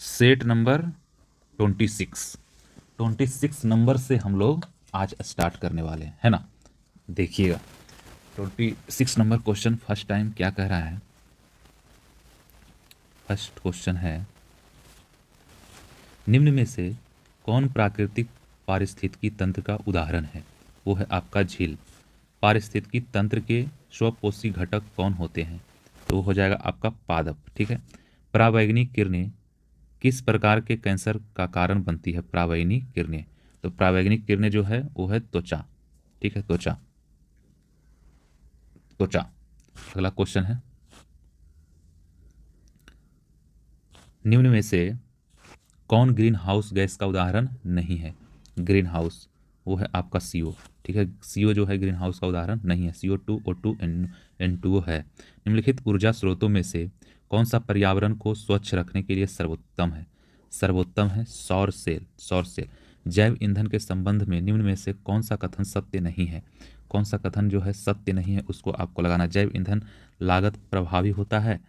Set number 26 number से हम लोग आज स्टार्ट करने वाले हैं, है ना। देखिएगा 26 नंबर क्वेश्चन फर्स्ट टाइम क्या कह रहा है। फर्स्ट क्वेश्चन है, निम्न में से कौन प्राकृतिक पारिस्थितिकी तंत्र का उदाहरण है। वो है आपका झील। पारिस्थितिकी तंत्र के स्वपोषी घटक कौन होते हैं, तो वो हो जाएगा आपका पादप। ठीक है। पराबैंगनी किरणें किस प्रकार के कैंसर का कारण बनती है। पराबैंगनी किरणें, तो पराबैंगनी किरणें जो है वो है त्वचा। ठीक है, त्वचा। त्वचा। अगला क्वेश्चन है, निम्न में से कौन ग्रीन हाउस गैस का उदाहरण नहीं है। ग्रीन हाउस, वो है आपका सीओ। ठीक है, सीओ जो है ग्रीन हाउस का उदाहरण नहीं है। CO2 O2 N2O है। निम्नलिखित ऊर्जा स्रोतों में से कौन सा पर्यावरण को स्वच्छ रखने के लिए सर्वोत्तम है। सर्वोत्तम है सौर सेल। सौर सेल। जैव ईंधन के संबंध में निम्न में से कौन सा कथन सत्य नहीं है। कौन सा कथन जो है सत्य नहीं है उसको आपको लगाना। जैव ईंधन लागत प्रभावी होता है,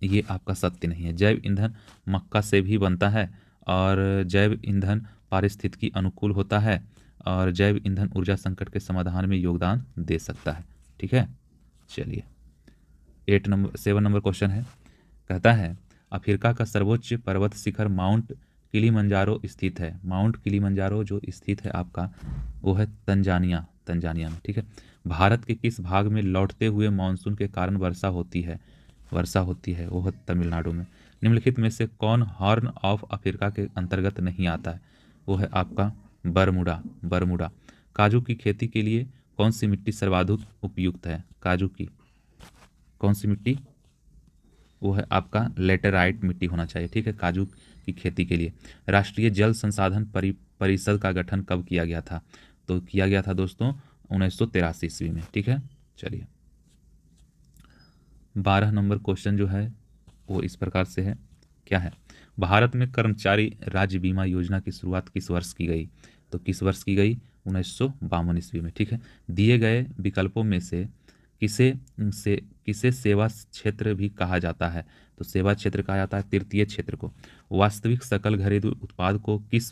ये आपका सत्य नहीं है। जैव ईंधन मक्का से भी बनता है और जैव ईंधन पारिस्थितिकी अनुकूल होता है और जैव ईंधन ऊर्जा संकट के समाधान में योगदान दे सकता है। ठीक है, चलिए 7 नंबर क्वेश्चन है। कहता है, अफ्रीका का सर्वोच्च पर्वत शिखर माउंट किलिमंजारो स्थित है। माउंट किलिमंजारो जो स्थित है आपका, वो है तंजानिया। तंजानिया में। ठीक है। भारत के किस भाग में लौटते हुए मानसून के कारण वर्षा होती है। वर्षा होती है, वो है तमिलनाडु में। निम्नलिखित में से कौन हॉर्न ऑफ अफ्रीका के अंतर्गत नहीं आता है। वो है आपका बरमूडा। बरमूडा। काजू की खेती के लिए कौन सी मिट्टी सर्वाधिक उपयुक्त है। काजू की कौन सी मिट्टी, वो है आपका लेटेराइट मिट्टी होना चाहिए। ठीक है, काजू की खेती के लिए। राष्ट्रीय जल संसाधन परिषद का गठन कब किया गया था, तो किया गया था दोस्तों 1983 ईस्वी में। ठीक है, चलिए 12 नंबर क्वेश्चन जो है वो इस प्रकार से है। क्या है, भारत में कर्मचारी राज्य बीमा योजना की शुरुआत किस वर्ष की गई, तो किस वर्ष की गई 1952 ईस्वी में। ठीक है। दिए गए विकल्पों में से किसे से किसे सेवा क्षेत्र भी कहा जाता है, तो सेवा क्षेत्र कहा जाता है तृतीय क्षेत्र को। वास्तविक सकल घरेलू उत्पाद को किस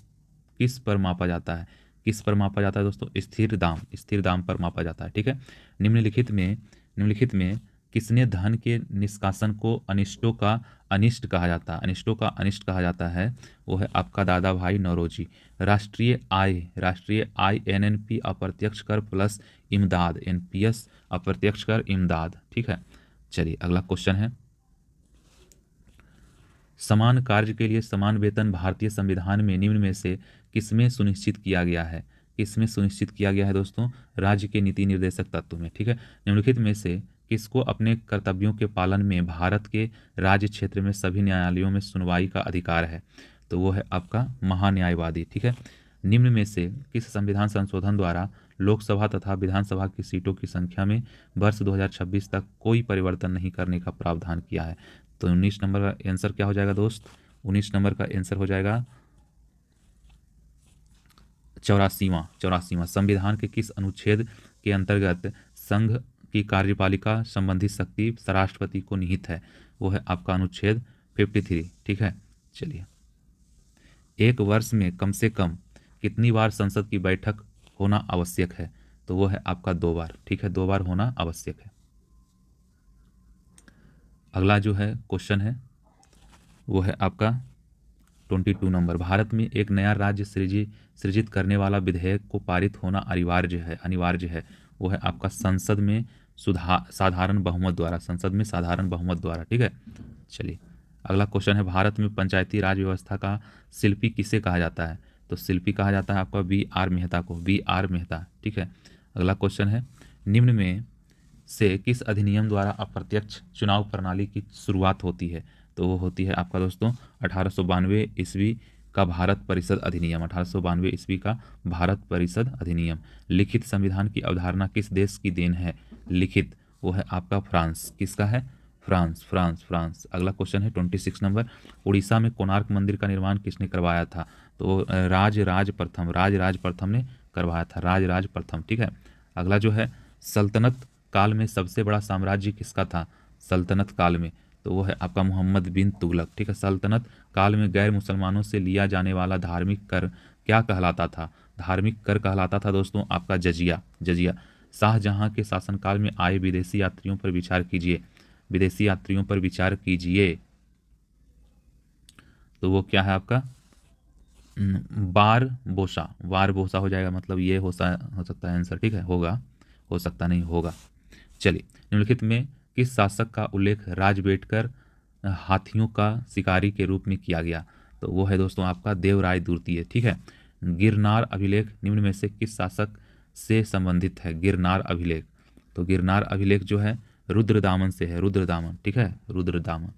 किस पर मापा जाता है। किस पर मापा जाता है दोस्तों, स्थिर दाम। स्थिर दाम पर मापा जाता है। ठीक है। निम्नलिखित में किसने धन के निष्कासन को अनिष्टों का अनिष्ट कहा जाता है। अनिष्टों का अनिष्ट कहा जाता है, वो है आपका दादा भाई नौरोजी। राष्ट्रीय आय NNP अप्रत्यक्ष कर प्लस इमदाद NPS अप्रत्यक्ष कर इमदाद। ठीक है, चलिए अगला क्वेश्चन है, समान कार्य के लिए समान वेतन भारतीय संविधान में निम्न में से किसमें सुनिश्चित किया गया है। किसमें सुनिश्चित किया गया है दोस्तों, राज्य के नीति निर्देशक तत्व में। ठीक है। निम्नलिखित में से किसको अपने कर्तव्यों के पालन में भारत के राज्य क्षेत्र में सभी न्यायालयों में सुनवाई का अधिकार है, तो वो है आपका महान्यायवादी। ठीक है। निम्न में से किस संविधान संशोधन द्वारा लोकसभा तथा विधानसभा की सीटों की संख्या में वर्ष 2026 तक कोई परिवर्तन नहीं करने का प्रावधान किया है, तो 19 नंबर का आंसर क्या हो जाएगा दोस्त, 19 नंबर का आंसर हो जाएगा 84वां। संविधान के किस अनुच्छेद के अंतर्गत संघ की कार्यपालिका संबंधी शक्ति राष्ट्रपति को निहित है, वो है आपका अनुच्छेद 53। ठीक है, चलिए एक वर्ष में कम से कम कितनी बार संसद की बैठक होना आवश्यक है, तो वो है आपका 2 बार। ठीक है, 2 बार होना आवश्यक है। अगला जो है क्वेश्चन है वो है आपका 22 नंबर, भारत में एक नया राज्य सृजित करने वाला विधेयक को पारित होना अनिवार्य है। वो है आपका संसद में साधारण बहुमत द्वारा। संसद में साधारण बहुमत द्वारा। ठीक है, चलिए अगला क्वेश्चन है, भारत में पंचायती राज व्यवस्था का शिल्पी किसे कहा जाता है, तो शिल्पी कहा जाता है आपका BR मेहता को। BR मेहता। ठीक है। अगला क्वेश्चन है, निम्न में से किस अधिनियम द्वारा अप्रत्यक्ष चुनाव प्रणाली की शुरुआत होती है, तो वो होती है आपका दोस्तों 1892 ईस्वी का भारत परिषद अधिनियम। 1892 ईस्वी का भारत परिषद अधिनियम। लिखित संविधान की अवधारणा किस देश की देन है। लिखित, वो है आपका फ्रांस। किसका है, फ्रांस। फ्रांस। अगला क्वेश्चन है 26 नंबर, उड़ीसा में कोणार्क मंदिर का निर्माण किसने करवाया था, तो राज प्रथम ने करवाया था। राज प्रथम। ठीक है। अगला जो है, सल्तनत काल में सबसे बड़ा साम्राज्य किसका था। सल्तनत काल में तो वो है आपका मोहम्मद बिन तुगलक। ठीक है। सल्तनत काल में गैर मुसलमानों से लिया जाने वाला धार्मिक कर क्या कहलाता था? धार्मिक कर कहलाता था दोस्तों आपका जजिया। जजिया। शाहजहां के शासनकाल में आए विदेशी यात्रियों पर विचार कीजिए। विदेशी यात्रियों पर विचार कीजिए, तो वो क्या है आपका बार बोसा। बार बोसा हो जाएगा, मतलब ये हो सकता है आंसर। ठीक है, होगा, हो सकता नहीं, होगा। चलिए, निम्नलिखित में किस शासक का उल्लेख राजबेटकर हाथियों का शिकारी के रूप में किया गया? तो वो है दोस्तों आपका देवराय द्वितीय। ठीक है। गिरनार अभिलेख निम्न में से किस शासक से संबंधित है? गिरनार अभिलेख, तो गिरनार अभिलेख जो है रुद्रदामन से है। रुद्रदामन। ठीक है, रुद्रदामन।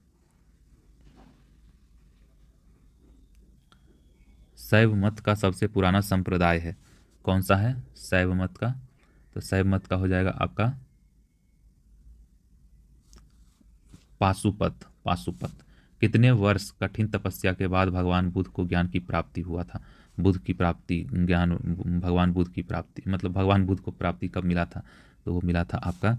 शैव मत का सबसे पुराना संप्रदाय है, कौन सा है शैव मत का? तो शैव मत का हो जाएगा आपका पाशुपत। पाशुपत। कितने वर्ष कठिन तपस्या के बाद भगवान बुद्ध को ज्ञान की प्राप्ति हुआ था? बुद्ध की प्राप्ति, ज्ञान, भगवान बुद्ध की प्राप्ति, मतलब भगवान बुद्ध को प्राप्ति कब मिला था? तो वो मिला था आपका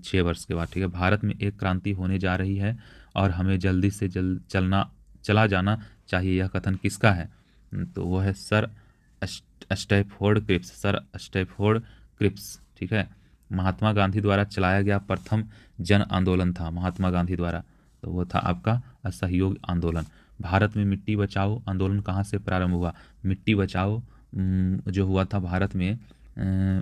6 वर्ष के बाद। ठीक है। भारत में एक क्रांति होने जा रही है और हमें जल्दी से चला जाना चाहिए, यह कथन किसका है? तो वो है sir Stafford Cripps. Sir Stafford Cripps. ठीक है। महात्मा गांधी द्वारा चलाया गया प्रथम जन आंदोलन था, महात्मा गांधी द्वारा, तो वो था आपका असहयोग आंदोलन। भारत में मिट्टी बचाओ आंदोलन कहाँ से प्रारंभ हुआ? मिट्टी बचाओ जो हुआ था भारत में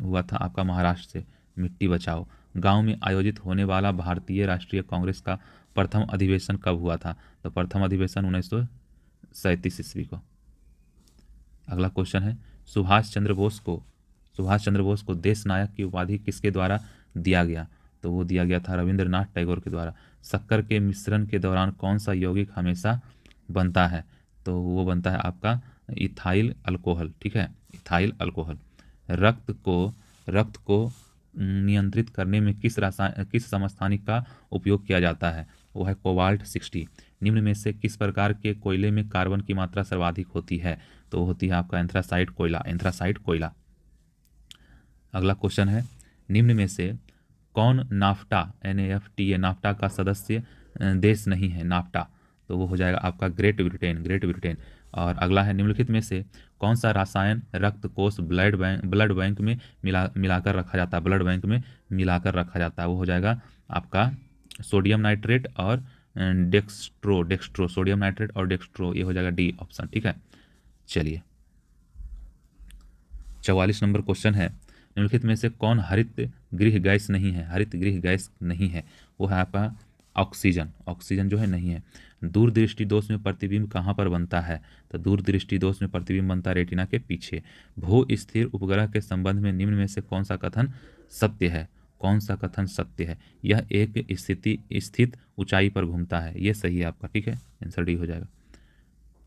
हुआ था आपका महाराष्ट्र से, मिट्टी बचाओ। गांव में आयोजित होने वाला भारतीय राष्ट्रीय कांग्रेस का प्रथम अधिवेशन कब हुआ था? तो प्रथम अधिवेशन 1937 ईस्वी को। अगला क्वेश्चन है, सुभाष चंद्र बोस को देश नायक की उपाधि किसके द्वारा दिया गया? तो वो दिया गया था रविंद्रनाथ टैगोर के द्वारा। शक्कर के मिश्रण के दौरान कौन सा यौगिक हमेशा बनता है? तो वो बनता है आपका इथाइल अल्कोहल। ठीक है, इथाइल अल्कोहल। रक्त को नियंत्रित करने में किस समस्थानिक का उपयोग किया जाता है? वो है कोबाल्ट 60। निम्न में से किस प्रकार के कोयले में कार्बन की मात्रा सर्वाधिक होती है? तो होती है आपका एंथ्रासाइट कोयला। एंथ्रासाइट कोयला। अगला क्वेश्चन है, निम्न में से कौन नाफ्टा NAFTA नाफ्टा का सदस्य देश नहीं है? नाफ्टा, तो वो हो जाएगा आपका ग्रेट ब्रिटेन। Great Britain. और अगला है, निम्नलिखित में से कौन सा रसायन रक्त कोष ब्लड बैंक में मिलाकर रखा जाता है? ब्लड बैंक में मिलाकर रखा जाता है, वो हो जाएगा आपका सोडियम नाइट्रेट और डेक्स्ट्रो। सोडियम नाइट्रेट और डेक्स्ट्रो, ये हो जाएगा डी ऑप्शन। ठीक है। चलिए, 44 नंबर क्वेश्चन है, निम्नलिखित में से कौन हरित गृह गैस नहीं है? हरित गृह गैस नहीं है, वो है आपका ऑक्सीजन। ऑक्सीजन जो है नहीं है। दूरदृष्टि दोष में प्रतिबिंब कहाँ पर बनता है? तो दूरदृष्टि दोष में प्रतिबिंब बनता है रेटिना के पीछे। भू स्थिर उपग्रह के संबंध में निम्न में से कौन सा कथन सत्य है? कौन सा कथन सत्य है? यह एक स्थित ऊंचाई पर घूमता है, ये सही है आपका। ठीक है, आंसर डी हो जाएगा।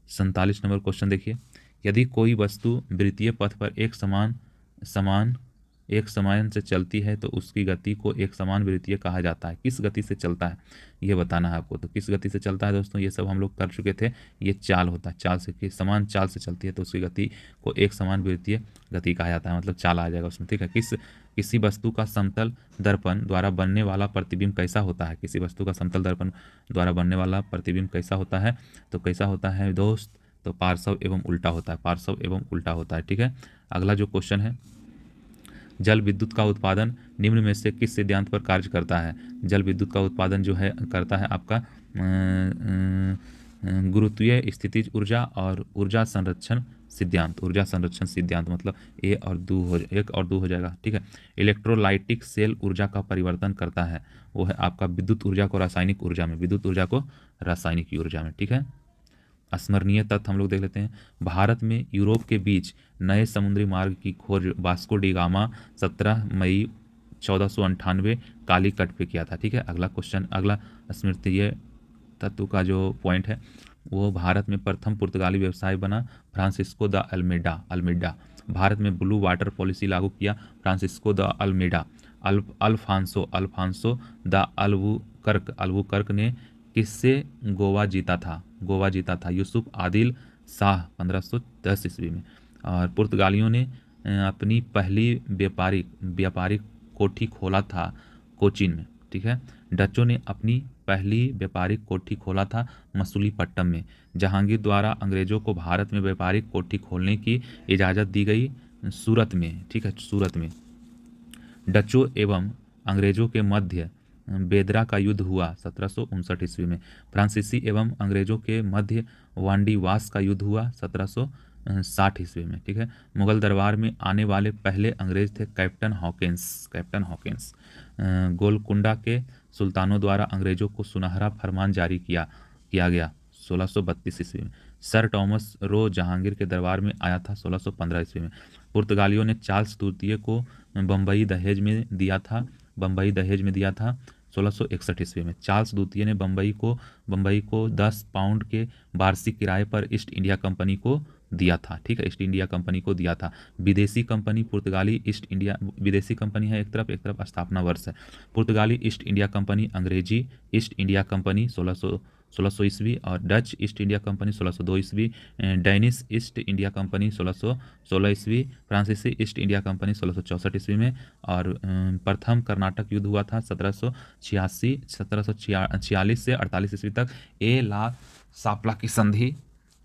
47 नंबर क्वेश्चन देखिए, यदि कोई वस्तु वृत्तीय पथ पर एक समान से चलती है तो उसकी गति को एक समान वृत्तीय कहा जाता है। किस गति से चलता है ये बताना है आपको। तो किस गति से चलता है दोस्तों, ये सब हम लोग कर चुके थे। ये चाल होता है, चाल से, कि समान चाल से चलती है तो उसकी गति को एक समान वृत्तीय गति कहा जाता है, मतलब चाल आ जाएगा उसमें। ठीक है। किसी वस्तु का समतल दर्पण द्वारा बनने वाला प्रतिबिंब कैसा होता है? किसी वस्तु का समतल दर्पण द्वारा बनने वाला प्रतिबिंब कैसा होता है? तो कैसा होता है दोस्त? तो पार्श्व एवं उल्टा होता है, पार्श्व एवं उल्टा होता है। ठीक है। अगला जो क्वेश्चन है, जल विद्युत का उत्पादन निम्न में से किस सिद्धांत पर कार्य करता है? जल विद्युत का उत्पादन जो है करता है आपका गुरुत्वीय स्थितिज ऊर्जा और ऊर्जा संरक्षण सिद्धांत। ऊर्जा संरक्षण सिद्धांत, मतलब एक और दो हो जाएगा। ठीक है। इलेक्ट्रोलाइटिक सेल ऊर्जा का परिवर्तन करता है, वो है आपका विद्युत ऊर्जा को रासायनिक ऊर्जा में, विद्युत ऊर्जा को रासायनिक ऊर्जा में। ठीक है। स्मरणीय तथ्य हम लोग देख लेते हैं, भारत में यूरोप के बीच नए समुद्री मार्ग की खोज वास्को डी गामा 17 मई 1498 कालीकट पे किया था। ठीक है। अगला क्वेश्चन, अगला स्मृतीय तत्व का जो पॉइंट है, वो भारत में प्रथम पुर्तगाली व्यवसाय बना फ्रांसिस्को द अल्मेडा। भारत में ब्लू वाटर पॉलिसी लागू किया Francisco de Almeida. Alfonso de Albuquerque ने किससे गोवा जीता था? यूसुफ आदिल शाह 1510 ईस्वी में। और पुर्तगालियों ने अपनी पहली व्यापारिक कोठी खोला था कोचीन में। ठीक है। डचों ने अपनी पहली व्यापारिक कोठी खोला था? मसूलीपट्टनम में। जहांगीर द्वारा अंग्रेजों को भारत में व्यापारिक कोठी खोलने की इजाज़त दी गई? सूरत में, ठीक है, सूरत में। डचों एवं अंग्रेजों के मध्य बेदरा का युद्ध हुआ 1759 ईस्वी में। फ्रांसीसी एवं अंग्रेजों के मध्य वांडीवास का युद्ध हुआ 1760 ईस्वी में, ठीक है। मुगल दरबार में आने वाले पहले अंग्रेज थे captain Hawkins, captain Hawkins. Golconda के सुल्तानों द्वारा अंग्रेजों को सुनहरा फरमान जारी किया गया 1632 ईस्वी में। सर टॉमस रो जहांगीर के दरबार में आया था 1615 ईस्वी में। पुर्तगालियों ने चार्ल्स द्वितीय को बम्बई दहेज में दिया था 1661 ईस्वी में। चार्ल्स द्वितीय ने बम्बई को 10 पाउंड के वार्षिक किराए पर ईस्ट इंडिया कंपनी को दिया था, ठीक है, ईस्ट इंडिया कंपनी को दिया था। विदेशी कंपनी पुर्तगाली ईस्ट इंडिया, विदेशी कंपनी है एक तरफ स्थापना वर्ष है। पुर्तगाली ईस्ट इंडिया कंपनी, अंग्रेजी ईस्ट इंडिया कंपनी 1600 ईस्वी और डच ईस्ट इंडिया कंपनी 1602 ईस्वी, डैनिश ईस्ट इंडिया कंपनी 1616 ईस्वी, फ्रांसीसी ईस्ट इंडिया कंपनी 1664 ईस्वी में। और प्रथम कर्नाटक युद्ध हुआ था 1746 से 48 ईस्वी तक। ए ला सापला की संधि,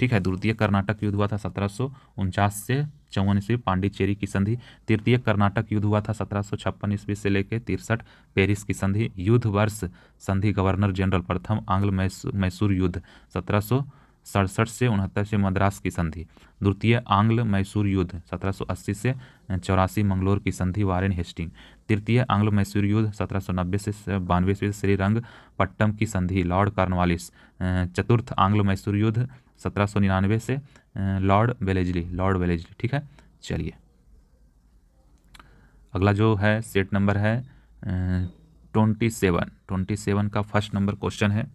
ठीक है। द्वितीय कर्नाटक युद्ध हुआ था 1749 से 54 ईस्वी, पांडिचेरी की संधि। तृतीय कर्नाटक युद्ध हुआ था 1756 ईस्वी से लेकर 63, पेरिस की संधि। युद्ध वर्ष संधि गवर्नर जनरल। प्रथम आंग्ल मैसूर युद्ध 1767 से 69 से मद्रास की संधि। द्वितीय आंग्ल मैसूर युद्ध 1780 से 84, मंगलोर की संधि, वारेन हेस्टिंग। तृतीय आंग्ल मैसूर युद्ध 1790 से 92 ईस्वी, श्रीरंगपट्टम की संधि, लॉर्ड कॉर्नवालिस। चतुर्थ आंग्ल मैसूर युद्ध 1799 से लॉर्ड वेलेजली, ठीक है। चलिए अगला जो है सेट नंबर है 27 का फर्स्ट नंबर क्वेश्चन है।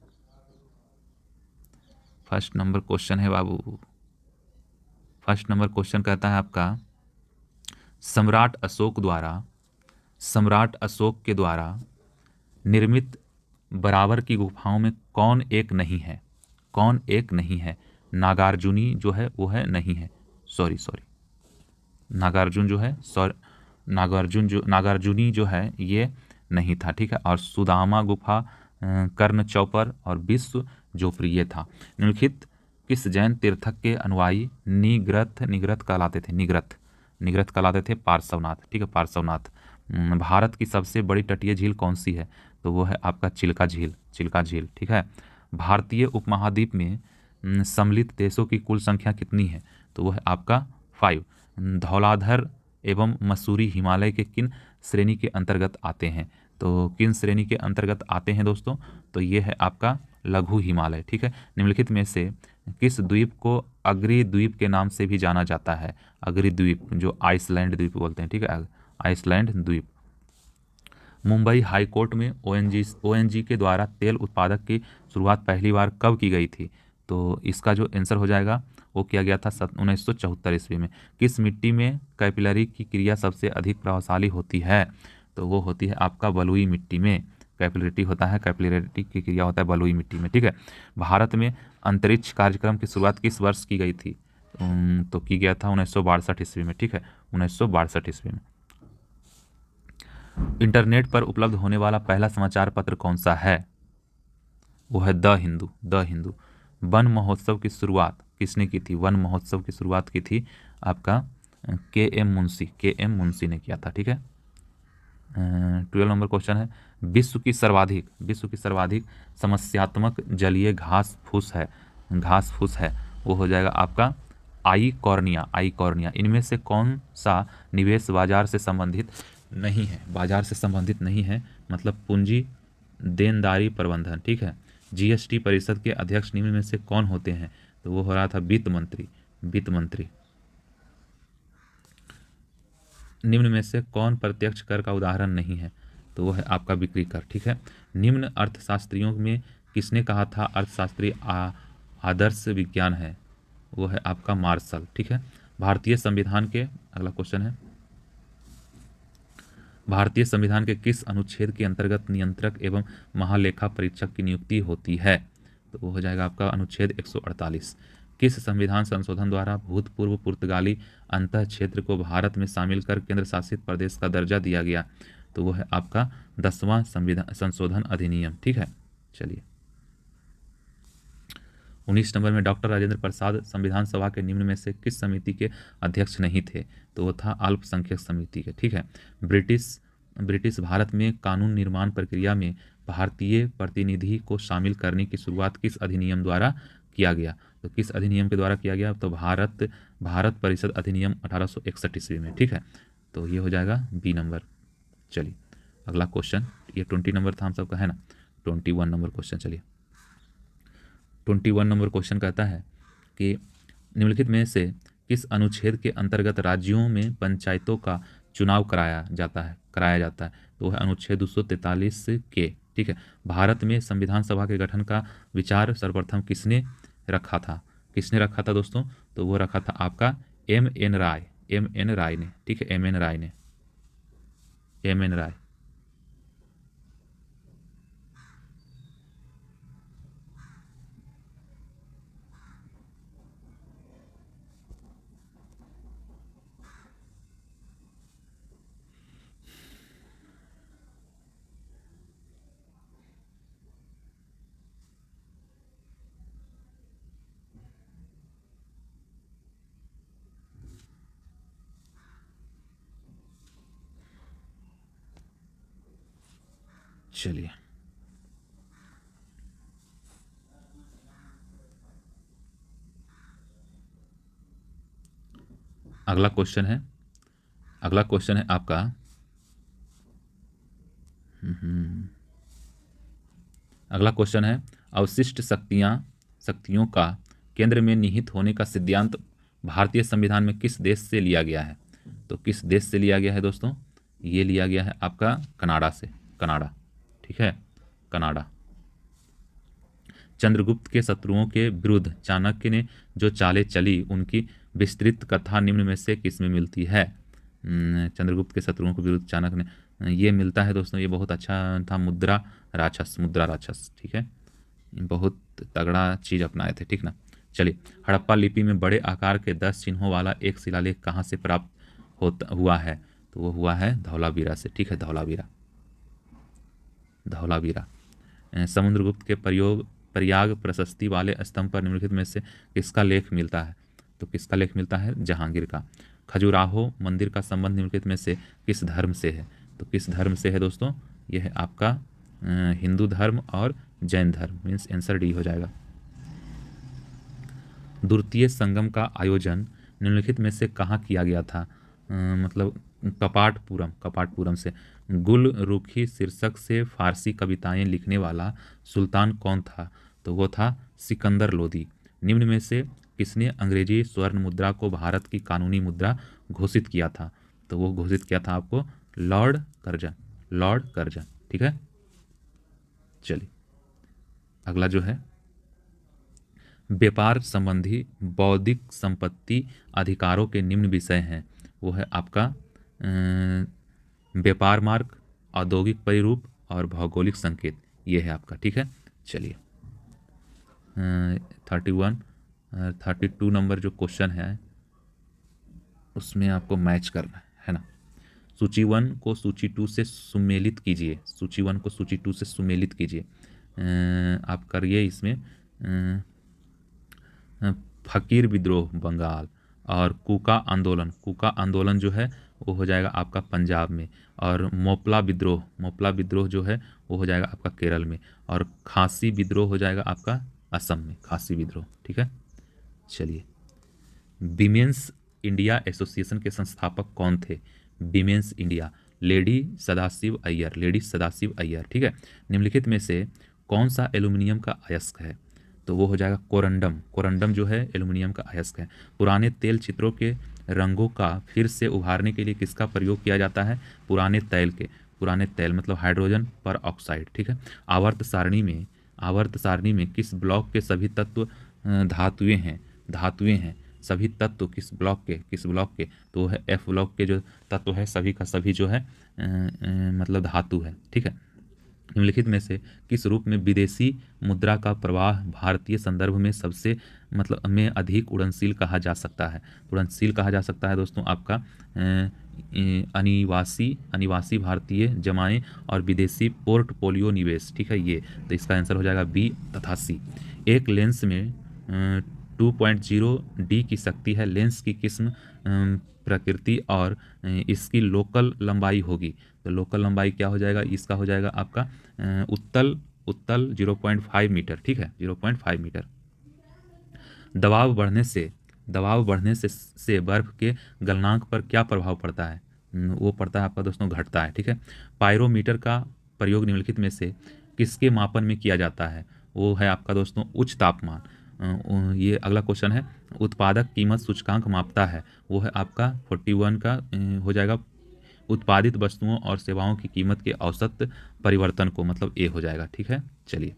फर्स्ट नंबर क्वेश्चन है बाबू, फर्स्ट नंबर क्वेश्चन कहता है आपका, सम्राट अशोक के द्वारा निर्मित बराबर की गुफाओं में कौन एक नहीं है? नागार्जुनी जो है वो है नहीं है, सॉरी नागार्जुनी जो है ये नहीं था, ठीक है। और सुदामा गुफा, कर्ण चौपर और विश्व जो प्रिय था। निम्नलिखित किस जैन तीर्थक के अनुयायी निग्रत कहलाते थे? पार्श्वनाथ, ठीक है, पार्श्वनाथ। भारत की सबसे बड़ी तटीय झील कौन सी है? तो वो है आपका चिल्का झील, ठीक है। भारतीय उपमहाद्वीप में सम्मिलित देशों की कुल संख्या कितनी है? तो वो है आपका 5। धौलाधर एवं मसूरी हिमालय के किन श्रेणी के अंतर्गत आते हैं? तो किन श्रेणी के अंतर्गत आते हैं दोस्तों? तो ये है आपका लघु हिमालय, ठीक है। निम्नलिखित में से किस द्वीप को अग्री द्वीप के नाम से भी जाना जाता है? अग्री द्वीप जो आइसलैंड द्वीप बोलते हैं, ठीक है, आइसलैंड द्वीप। मुंबई हाई कोर्ट में ओएनजी के द्वारा तेल उत्पादक की शुरुआत पहली बार कब की गई थी? तो इसका जो आंसर हो जाएगा वो किया गया था 1974 ईस्वी में। किस मिट्टी में कैपिलरी की क्रिया सबसे अधिक प्रभावशाली होती है? तो वो होती है आपका बलुई मिट्टी में। कैपिलरिटी की क्रिया होता है बलुई मिट्टी में, ठीक है। भारत में अंतरिक्ष कार्यक्रम की शुरुआत किस वर्ष की गई थी? तो की गया था 1962 ईस्वी में, ठीक है, 1962 ईस्वी में। इंटरनेट पर उपलब्ध होने वाला पहला समाचार पत्र कौन सा है? वो है द हिंदू। वन महोत्सव की शुरुआत किसने की थी? वन महोत्सव की शुरुआत की थी आपका के.एम. मुंशी ने किया था, ठीक है। 12 नंबर क्वेश्चन है, विश्व की सर्वाधिक समस्यात्मक जलीय घास फूस है, वो हो जाएगा आपका आई कॉर्निया। इनमें से कौन सा निवेश बाजार से संबंधित नहीं है, मतलब पूंजी देनदारी प्रबंधन, ठीक है। जीएसटी परिषद के अध्यक्ष निम्न में से कौन होते हैं? तो वो हो रहा था वित्त मंत्री। निम्न में से कौन प्रत्यक्ष कर का उदाहरण नहीं है? तो वो है आपका बिक्री कर, ठीक है। निम्न अर्थशास्त्रियों में किसने कहा था अर्थशास्त्री आदर्श विज्ञान है? वो है आपका मार्शल, ठीक है। भारतीय संविधान के, अगला क्वेश्चन है, भारतीय संविधान के किस अनुच्छेद के अंतर्गत नियंत्रक एवं महालेखा परीक्षक की नियुक्ति होती है? तो वो हो जाएगा आपका अनुच्छेद 148। किस संविधान संशोधन द्वारा भूतपूर्व पुर्तगाली अंतः क्षेत्र को भारत में शामिल कर केंद्र शासित प्रदेश का दर्जा दिया गया? तो वो है आपका 10वां संविधान संशोधन अधिनियम, ठीक है। चलिए 19 नंबर में डॉक्टर राजेंद्र प्रसाद संविधान सभा के निम्न में से किस समिति के अध्यक्ष नहीं थे? तो वो था अल्पसंख्यक समिति के। ठीक है। ब्रिटिश भारत में कानून निर्माण प्रक्रिया में भारतीय प्रतिनिधि को शामिल करने की शुरुआत किस अधिनियम द्वारा किया गया? तो किस अधिनियम के द्वारा किया गया? तो भारत परिषद अधिनियम 1861 ईस्वी में। ठीक है, तो ये हो जाएगा बी नंबर। चलिए अगला क्वेश्चन, ये 20 नंबर था हम सबका, है ना। 21 नंबर क्वेश्चन, चलिए 21 नंबर क्वेश्चन कहता है कि निम्नलिखित में से किस अनुच्छेद के अंतर्गत राज्यों में पंचायतों का चुनाव कराया जाता है? तो वह अनुच्छेद 243 के। ठीक है। भारत में संविधान सभा के गठन का विचार सर्वप्रथम किसने रखा था दोस्तों? तो वो रखा था आपका M.N. राय ने। ठीक है, M.N. राय। चलिए अगला क्वेश्चन है आपका अगला क्वेश्चन है अवशिष्ट शक्तियों का केंद्र में निहित होने का सिद्धांत भारतीय संविधान में किस देश से लिया गया है? तो किस देश से लिया गया है दोस्तों? ये लिया गया है आपका कनाडा से। ठीक है, कनाडा। चंद्रगुप्त के शत्रुओं के विरुद्ध चाणक्य ने जो चालें चली उनकी विस्तृत कथा निम्न में से किस में मिलती है? चंद्रगुप्त के शत्रुओं के विरुद्ध चाणक्य ने, ये मिलता है दोस्तों, ये बहुत अच्छा था, मुद्रा राक्षस। ठीक है, बहुत तगड़ा चीज अपनाए थे। ठीक ना। चलिए हड़प्पा लिपि में बड़े आकार के 10 चिन्हों वाला एक शिलालेख कहाँ से प्राप्त हुआ है? तो वो हुआ है धौलावीरा से। ठीक है, धौलावीरा। समुद्रगुप्त के प्रयाग प्रशस्ति वाले स्तंभ पर निम्नलिखित में से किसका लेख मिलता है? तो किसका लेख मिलता है? जहांगीर का। खजुराहो मंदिर का संबंध निम्नलिखित में से किस धर्म से है? तो किस धर्म से है दोस्तों? यह है आपका हिंदू धर्म और जैन धर्म, मीन्स आंसर डी हो जाएगा। द्वितीय संगम का आयोजन निम्नलिखित में से कहाँ किया गया था? मतलब कपाटपुरम से। गुल रुखी शीर्षक से फारसी कविताएं लिखने वाला सुल्तान कौन था? तो वो था सिकंदर लोदी। निम्न में से किसने अंग्रेजी स्वर्ण मुद्रा को भारत की कानूनी मुद्रा घोषित किया था? तो वो घोषित किया था आपको लॉर्ड कर्जन। ठीक है, चलिए अगला जो है व्यापार संबंधी बौद्धिक संपत्ति अधिकारों के निम्न विषय हैं। वो है आपका व्यापार मार्ग, औद्योगिक परिरूप और भौगोलिक संकेत। ये है आपका। ठीक है, चलिए 32 नंबर जो क्वेश्चन है उसमें आपको मैच करना है ना। सूची 1 को सूची 2 से सुमेलित कीजिए। आप करिए इसमें फकीर विद्रोह बंगाल और कूका आंदोलन जो है वो हो जाएगा आपका पंजाब में, और मोपला विद्रोह जो है वो हो जाएगा आपका केरल में, और खासी विद्रोह हो जाएगा आपका असम में, खासी विद्रोह। ठीक है, चलिए विमेंस इंडिया एसोसिएशन के संस्थापक कौन थे? Women's India, lady Sadashiv Iyer. ठीक है, निम्नलिखित में से कौन सा एल्यूमिनियम का अयस्क है? तो वो हो जाएगा कोरंडम जो है एल्यूमिनियम का अयस्क है। पुराने तेल चित्रों के रंगों का फिर से उभारने के लिए किसका प्रयोग किया जाता है? पुराने तेल मतलब हाइड्रोजन पर ऑक्साइड। ठीक है, आवर्त सारणी में किस ब्लॉक के सभी तत्व धातुएं हैं? सभी तत्व किस ब्लॉक के? तो है F ब्लॉक के जो तत्व है सभी का सभी जो है मतलब धातु है। ठीक है, निम्नलिखित में से किस रूप में विदेशी मुद्रा का प्रवाह भारतीय संदर्भ में सबसे में अधिक उड़नशील कहा जा सकता है? उड़नशील कहा जा सकता है दोस्तों आपका अनिवासी भारतीय जमाएं और विदेशी पोर्टफोलियो निवेश, ठीक है ये, तो इसका आंसर हो जाएगा बी तथा सी। एक लेंस में 2.0 डी की शक्ति है, लेंस की किस्म, प्रकृति और इसकी लोकल लंबाई होगी। तो लोकल लंबाई क्या हो जाएगा, इसका हो जाएगा आपका उत्तल 0.5 मीटर, ठीक है 0.5 मीटर। दबाव बढ़ने से बर्फ के गलनांक पर क्या प्रभाव पड़ता है, वो पड़ता है आपका दोस्तों घटता है, ठीक है। पायरोमीटर का प्रयोग निम्नलिखित में से किसके मापन में किया जाता है, वो है आपका दोस्तों उच्च तापमान। ये अगला क्वेश्चन है, उत्पादक कीमत सूचकांक मापता है, वो है आपका 41 का हो जाएगा, उत्पादित वस्तुओं और सेवाओं की कीमत के औसत परिवर्तन को, मतलब ए हो जाएगा, ठीक है। चलिए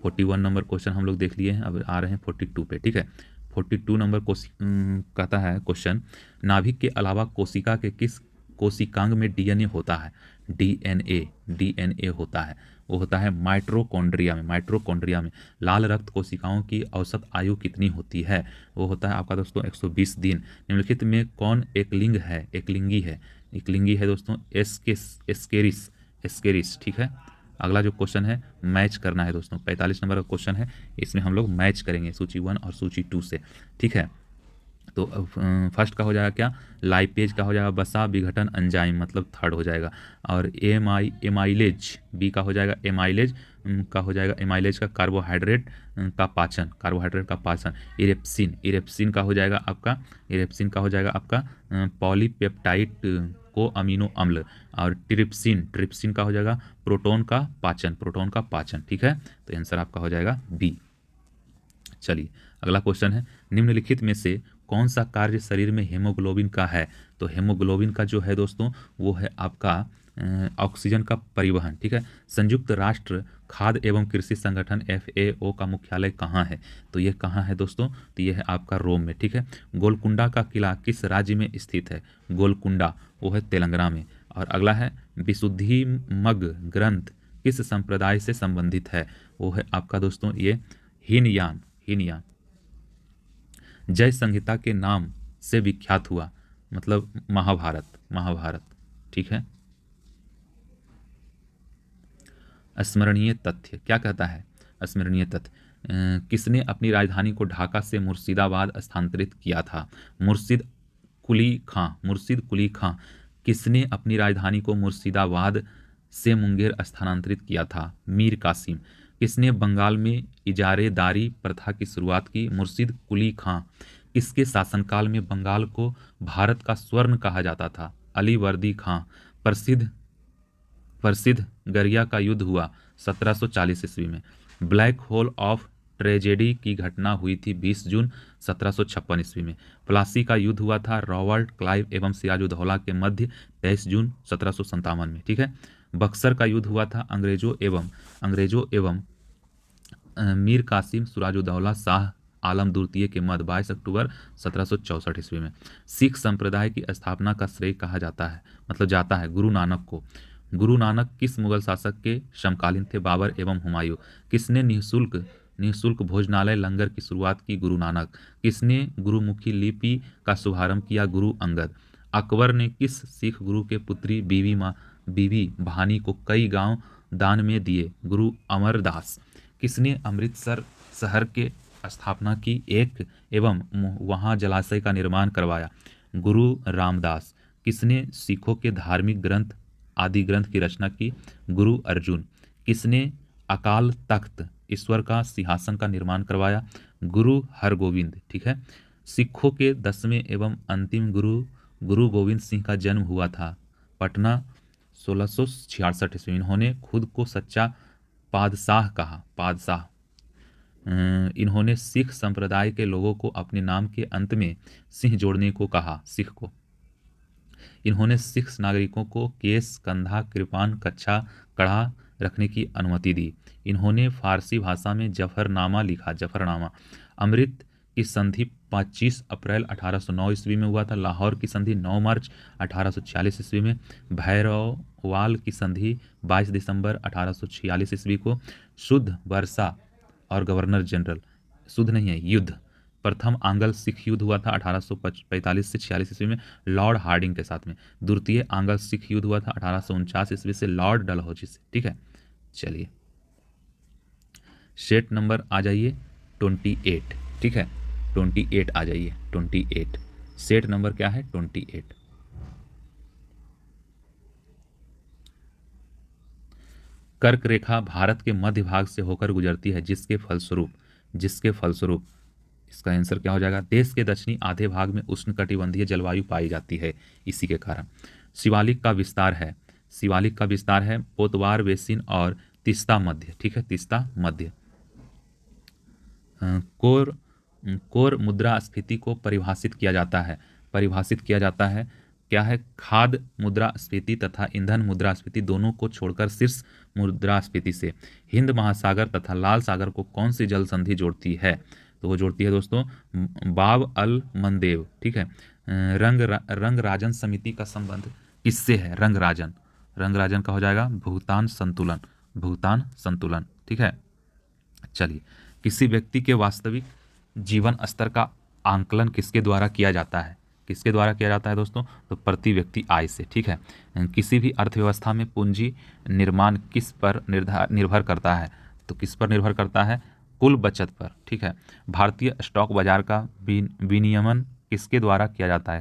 41 नंबर क्वेश्चन हम लोग देख लिए हैं, अब आ रहे हैं 42 पे, ठीक है। 42 नंबर कहता है क्वेश्चन, नाभिक के अलावा कोशिका के किस कोशिकांग में डीएनए होता है, डीएनए होता है, वो होता है माइटोकॉन्ड्रिया में। लाल रक्त कोशिकाओं की औसत आयु कितनी होती है, वो होता है आपका दोस्तों 120 दिन। निम्नलिखित में कौन एकलिंगी है दोस्तों, एस्केरिस, ठीक है। अगला जो क्वेश्चन है मैच करना है दोस्तों, 45 नंबर का क्वेश्चन है, इसमें हम लोग मैच करेंगे सूची 1 और सूची 2 से, ठीक है। तो फर्स्ट का हो जाएगा क्या, लाइपेज का हो जाएगा वसा विघटन एंजाइम, मतलब थर्ड हो जाएगा। और एमाइलेज बी का हो जाएगा, एमाइलेज का कार्बोहाइड्रेट का पाचन। इरेप्सिन का हो जाएगा आपका पॉलीपेप्टाइड को अमीनो अम्ल। और ट्रिप्सिन का हो जाएगा प्रोटॉन का पाचन, ठीक है। तो आंसर आपका हो जाएगा बी। चलिए अगला क्वेश्चन है, निम्नलिखित में से कौन सा कार्य शरीर में हेमोग्लोबिन का है, तो हेमोग्लोबिन का जो है दोस्तों वो है आपका ऑक्सीजन का परिवहन, ठीक है। संयुक्त राष्ट्र खाद्य एवं कृषि संगठन FAO का मुख्यालय कहाँ है, तो ये कहाँ है दोस्तों, तो ये है आपका रोम में, ठीक है। गोलकुंडा का किला किस राज्य में स्थित है, गोलकुंडा वो है तेलंगाना में। और अगला है विशुद्धि मग ग्रंथ किस संप्रदाय से संबंधित है, वो है आपका दोस्तों ये हीनयान। जय संहिता के नाम से विख्यात हुआ, मतलब महाभारत, ठीक है। स्मरणीय तथ्य क्या कहता है, स्मरणीय तथ्य, किसने अपनी राजधानी को ढाका से मुर्शिदाबाद स्थानांतरित किया था, मुर्शिद कुली खां किसने अपनी राजधानी को मुर्शिदाबाद से मुंगेर स्थानांतरित किया था, मीर कासिम। किसने बंगाल में इजारेदारी प्रथा की शुरुआत की, मुर्शिद कुली खां। किसके शासनकाल में बंगाल को भारत का स्वर्ण कहा जाता था, अलीवर्दी खां। प्रसिद्ध गरिया का युद्ध हुआ 1740 ईस्वी में। ब्लैक होल ऑफ ट्रेजेडी की घटना हुई थी 20 जून 1756 ईस्वी में। प्लासी का युद्ध हुआ था रॉबर्ट क्लाइव एवं सिराजुद्दौला के मध्य 23 जून 1757 में, ठीक है। बक्सर का युद्ध हुआ था अंग्रेजों एवं मीर कासिम सिराजुद्दौला शाह आलम द्वितीय के मध्य 22 अक्टूबर 1764 ईस्वी में। सिख संप्रदाय की स्थापना का श्रेय कहा जाता है, मतलब जाता है गुरु नानक को। गुरु नानक किस मुगल शासक के समकालीन थे, बाबर एवं हुमायूं। किसने निःशुल्क भोजनालय लंगर की शुरुआत की, गुरु नानक। किसने गुरुमुखी लिपि का शुभारंभ किया, गुरु अंगद। अकबर ने किस सिख गुरु के पुत्री बीबी भानी को कई गांव दान में दिए, गुरु अमरदास। किसने अमृतसर शहर के स्थापना की एक एवं वहां जलाशय का निर्माण करवाया, गुरु रामदास। किसने सिखों के धार्मिक ग्रंथ आदि ग्रंथ की रचना की, गुरु अर्जुन। किसने अकाल तख्त ईश्वर का सिंहासन का निर्माण करवाया, गुरु हरगोविंद, ठीक है। सिखों के 10वें एवं अंतिम गुरु गोविंद सिंह का जन्म हुआ था पटना 1666 ईस्वी में। इन्होंने खुद को सच्चा पादशाह कहा, इन्होंने सिख संप्रदाय के लोगों को अपने नाम के अंत में सिंह जोड़ने को कहा, सिख को। इन्होंने सिख नागरिकों को केस, कंधा, कृपान, कच्छा, कड़ा रखने की अनुमति दी। इन्होंने फारसी भाषा में जफरनामा लिखा, जफरनामा। अमृत की संधि 25 अप्रैल 1809 ईस्वी में हुआ था। लाहौर की संधि 9 मार्च 1846 ईस्वी में। भैरववाल की संधि 22 दिसंबर 1846 ईस्वी को। शुद्ध वर्षा और गवर्नर जनरल, शुद्ध नहीं है युद्ध, प्रथम आंग्ल सिख युद्ध हुआ था 1845 से 46 ईस्वी में लॉर्ड हार्डिंग के साथ में। द्वितीय आंग्ल सिख युद्ध हुआ था 1849 ईस्वी से लॉर्ड डलहौजी से। ठीक है, चलिए सेट नंबर आ जाइए 28। ठीक है, 28 आ जाइए, 28 सेट नंबर क्या है 28। कर्क रेखा भारत के मध्य भाग से होकर गुजरती है, जिसके फलस्वरूप इसका आंसर क्या हो जाएगा, देश के दक्षिणी आधे भाग में उष्णकटिबंधीय जलवायु पाई जाती है। इसी के कारण शिवालिक का विस्तार है पोतवार बेसिन और तीस्ता मध्य। ठीक है, तीस्ता मध्य। कोर मुद्रास्फीति को परिभाषित किया जाता है क्या है, खाद्य मुद्रास्फीति तथा ईंधन मुद्रास्फीति दोनों को छोड़कर शीर्ष मुद्रास्फीति से हिंद महासागर तथा लाल सागर को कौन सी जल संधि जोड़ती है, तो वो जोड़ती है दोस्तों बाब अल मंदेव। ठीक है, रंग राजन समिति का संबंध किससे है, रंग राजन का हो जाएगा भुगतान संतुलन। ठीक है, चलिए किसी व्यक्ति के वास्तविक जीवन स्तर का आंकलन किसके द्वारा किया जाता है दोस्तों, तो प्रति व्यक्ति आय से। ठीक है, किसी भी अर्थव्यवस्था में पूंजी निर्माण किस पर निर्भर करता है, तो किस पर निर्भर करता है, कुल बचत पर। ठीक है, भारतीय स्टॉक बाजार का विनियमन किसके द्वारा किया जाता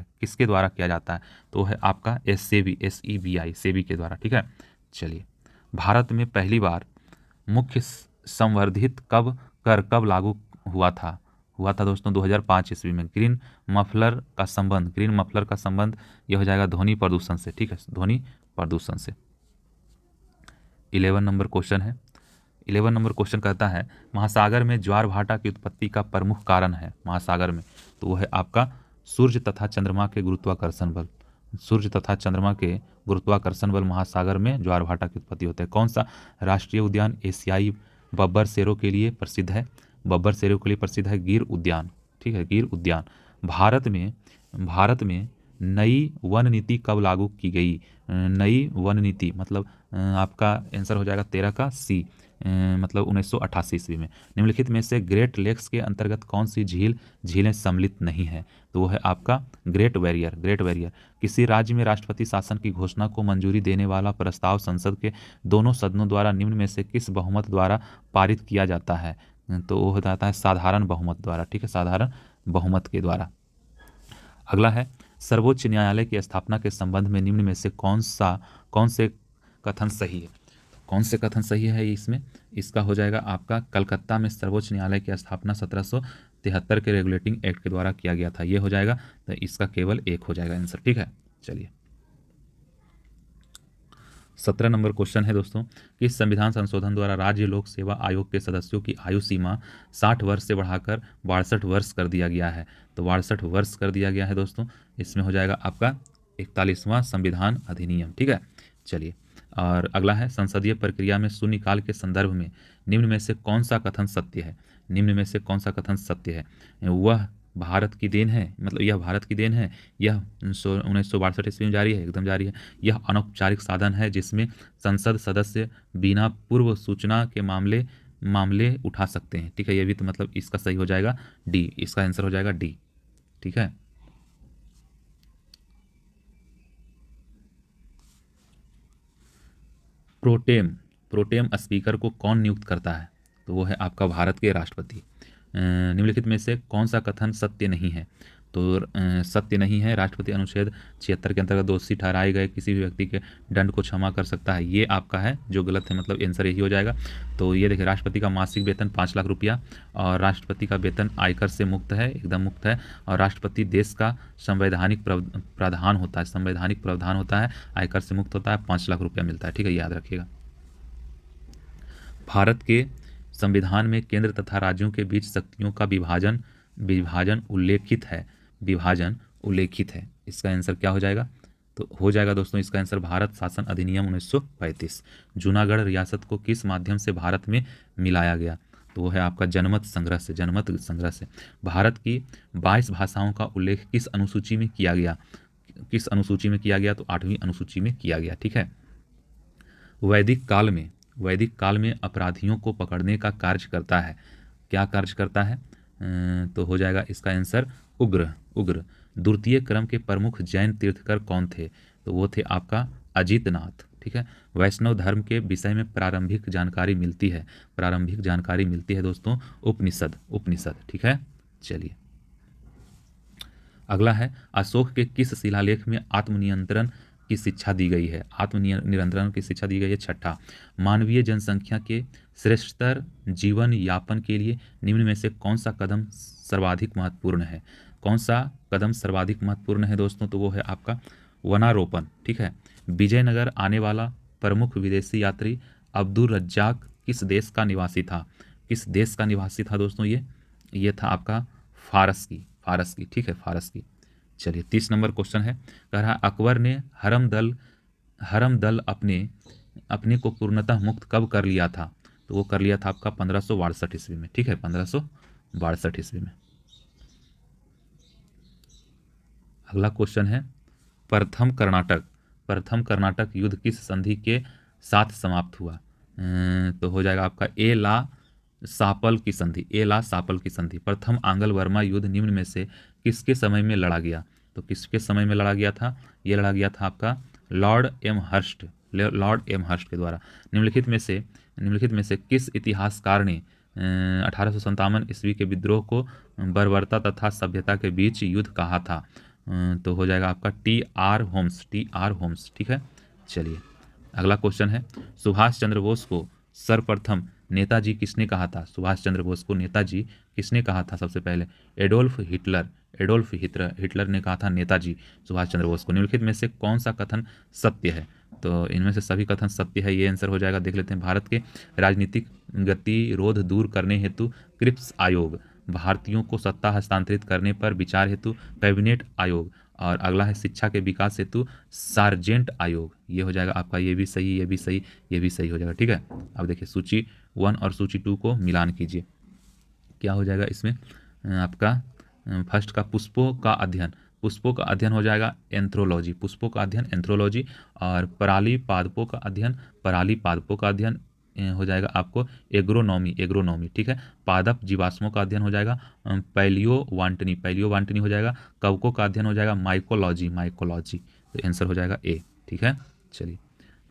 है, तो है आपका सेबी के द्वारा। ठीक है, चलिए भारत में पहली बार मुख्य संवर्धित कर कब लागू हुआ था दोस्तों 2005 ईस्वी में। ग्रीन मफलर का संबंध यह हो जाएगा ध्वनि प्रदूषण से। ठीक है, ध्वनि प्रदूषण से। 11 नंबर क्वेश्चन कहता है महासागर में ज्वार भाटा की उत्पत्ति का प्रमुख कारण है, महासागर में, तो वो है आपका सूर्य तथा चंद्रमा के गुरुत्वाकर्षण बल महासागर में ज्वार भाटा की उत्पत्ति होते हैं। कौन सा राष्ट्रीय उद्यान एशियाई बब्बर शेरों के लिए प्रसिद्ध है, गिर उद्यान। ठीक है, गिर उद्यान। भारत में नई वन नीति कब लागू की गई, नई वन नीति मतलब आपका आंसर हो जाएगा 13 का सी, मतलब 1988 ईस्वी में। निम्नलिखित में से ग्रेट लेक्स के अंतर्गत कौन सी झीलें सम्मिलित नहीं है, तो वो है आपका ग्रेट बैरियर। किसी राज्य में राष्ट्रपति शासन की घोषणा को मंजूरी देने वाला प्रस्ताव संसद के दोनों सदनों द्वारा निम्न में से किस बहुमत द्वारा पारित किया जाता है, तो वो हो जाता है साधारण बहुमत द्वारा। ठीक है, साधारण बहुमत के द्वारा। अगला है सर्वोच्च न्यायालय की स्थापना के संबंध में निम्न में से कौन से कथन सही है इसमें, इसका हो जाएगा आपका कलकत्ता में सर्वोच्च न्यायालय की स्थापना 1773 के रेगुलेटिंग एक्ट के द्वारा किया गया था, ये हो जाएगा, तो इसका केवल एक हो जाएगा आंसर। ठीक है, चलिए 17 नंबर क्वेश्चन है दोस्तों कि संविधान संशोधन द्वारा राज्य लोक सेवा आयोग के सदस्यों की आयु सीमा 60 वर्ष से बढ़ाकर 62 वर्ष कर दिया गया है, तो 62 वर्ष कर दिया गया है दोस्तों। इसमें हो जाएगा आपका 41वां संविधान अधिनियम। ठीक है, चलिए और अगला है संसदीय प्रक्रिया में शून्यकाल के संदर्भ में निम्न में से कौन सा कथन सत्य है, वह भारत की देन है, मतलब यह भारत की देन है, यह 1962 ईस्वी में जारी है, एकदम जारी है, यह अनौपचारिक साधन है जिसमें संसद सदस्य बिना पूर्व सूचना के मामले उठा सकते हैं। ठीक है, ये भी तो मतलब इसका सही हो जाएगा डी, इसका आंसर हो जाएगा डी। ठीक है, प्रोटेम स्पीकर को कौन नियुक्त करता है, तो वो है आपका भारत के राष्ट्रपति। निम्नलिखित में से कौन सा कथन सत्य नहीं है, तो सत्य नहीं है राष्ट्रपति अनुच्छेद 76 के अंतर्गत दोषी ठहराए गए किसी भी व्यक्ति के दंड को क्षमा कर सकता है, ये आपका है जो गलत है, मतलब आंसर यही हो जाएगा। तो ये देखिए राष्ट्रपति का मासिक वेतन 5 लाख रुपया, और राष्ट्रपति का वेतन आयकर से मुक्त है, एकदम मुक्त है, और राष्ट्रपति देश का संवैधानिक प्रावधान होता है, आयकर से मुक्त होता है, 5 लाख रुपया मिलता है। ठीक है, याद रखिएगा। भारत के संविधान में केंद्र तथा राज्यों के बीच शक्तियों का विभाजन उल्लेखित है। इसका आंसर क्या हो जाएगा, तो हो जाएगा दोस्तों इसका आंसर भारत शासन अधिनियम 1935। जूनागढ़ रियासत को किस माध्यम से भारत में मिलाया गया, तो वो है आपका जनमत संग्रह से। भारत की 22 भाषाओं का उल्लेख किस अनुसूची में किया गया, तो 8वीं अनुसूची में किया गया। ठीक है, वैदिक काल में अपराधियों को पकड़ने का कार्य करता है, क्या कार्य करता है, तो हो जाएगा इसका आंसर उग्र। उग्र। द्वितीय क्रम के प्रमुख जैन तीर्थकर कौन थे? तो वो थे आपका अजितनाथ। ठीक है। वैष्णव धर्म के विषय में प्रारंभिक जानकारी मिलती है, प्रारंभिक जानकारी मिलती है दोस्तों उपनिषद। उपनिषद। ठीक है। चलिए अगला है अशोक के किस शिलालेख में आत्मनियंत्रण की शिक्षा दी गई है? आत्मनियंत्रण की शिक्षा दी गई है। छठा, मानवीय जनसंख्या के श्रेष्ठतर जीवन यापन के लिए निम्न में से कौन सा कदम सर्वाधिक महत्वपूर्ण है? कौन सा कदम सर्वाधिक महत्वपूर्ण है दोस्तों? तो वो है आपका वनारोपण। ठीक है। विजयनगर आने वाला प्रमुख विदेशी यात्री अब्दुल रज्जाक किस देश का निवासी था? किस देश का निवासी था दोस्तों? ये था आपका फारस की। फारस की। ठीक है, फारस की। चलिए 30 नंबर क्वेश्चन है, कह रहा अकबर ने हरम दल अपने को पूर्णतः मुक्त कब कर लिया था? तो वो कर लिया था आपका 1562 ईस्वी में। ठीक है, 1562 ईस्वी में। अगला क्वेश्चन है प्रथम कर्नाटक युद्ध किस संधि के साथ समाप्त हुआ? तो हो जाएगा आपका ए ला सापल की संधि। ए ला सापल की संधि। प्रथम आंग्ल वर्मा युद्ध निम्न में से किसके समय में लड़ा गया? तो किसके समय में लड़ा गया था? ये लड़ा गया था आपका लॉर्ड एम हर्स्ट के द्वारा। निम्नलिखित में से किस इतिहासकार ने 1857 ईस्वी के विद्रोह को बर्बरता तथा सभ्यता के बीच युद्ध कहा था? तो हो जाएगा आपका टी आर होम्स। ठीक है। चलिए अगला क्वेश्चन है सुभाष चंद्र बोस को सर्वप्रथम नेताजी किसने कहा था? सुभाष चंद्र बोस को नेताजी किसने कहा था? सबसे पहले एडोल्फ हिटलर ने कहा था नेताजी सुभाष चंद्र बोस को। निम्नलिखित में से कौन सा कथन सत्य है? तो इनमें से सभी कथन सत्य है, ये आंसर हो जाएगा। देख लेते हैं। भारत के राजनीतिक गतिरोध दूर करने हेतु क्रिप्स आयोग, भारतीयों को सत्ता हस्तांतरित करने पर विचार हेतु कैबिनेट आयोग, और अगला है शिक्षा के विकास हेतु सार्जेंट आयोग। ये हो जाएगा आपका, ये भी सही, ये भी सही, ये भी सही हो जाएगा। ठीक है। अब देखिए सूची 1 और सूची 2 को मिलान कीजिए। क्या हो जाएगा इसमें? आपका फर्स्ट का पुष्पों का अध्ययन हो जाएगा एंथ्रोलॉजी। पुष्पों का अध्ययन एंथ्रोलॉजी। और पराली पादपों का अध्ययन हो जाएगा आपको एग्रोनॉमी। ठीक है। पादप जीवाश्मों का अध्ययन हो जाएगा पैलियोवांटनी हो जाएगा। कवकों का अध्ययन हो जाएगा माइकोलॉजी। तो आंसर हो जाएगा ए। ठीक है। चलिए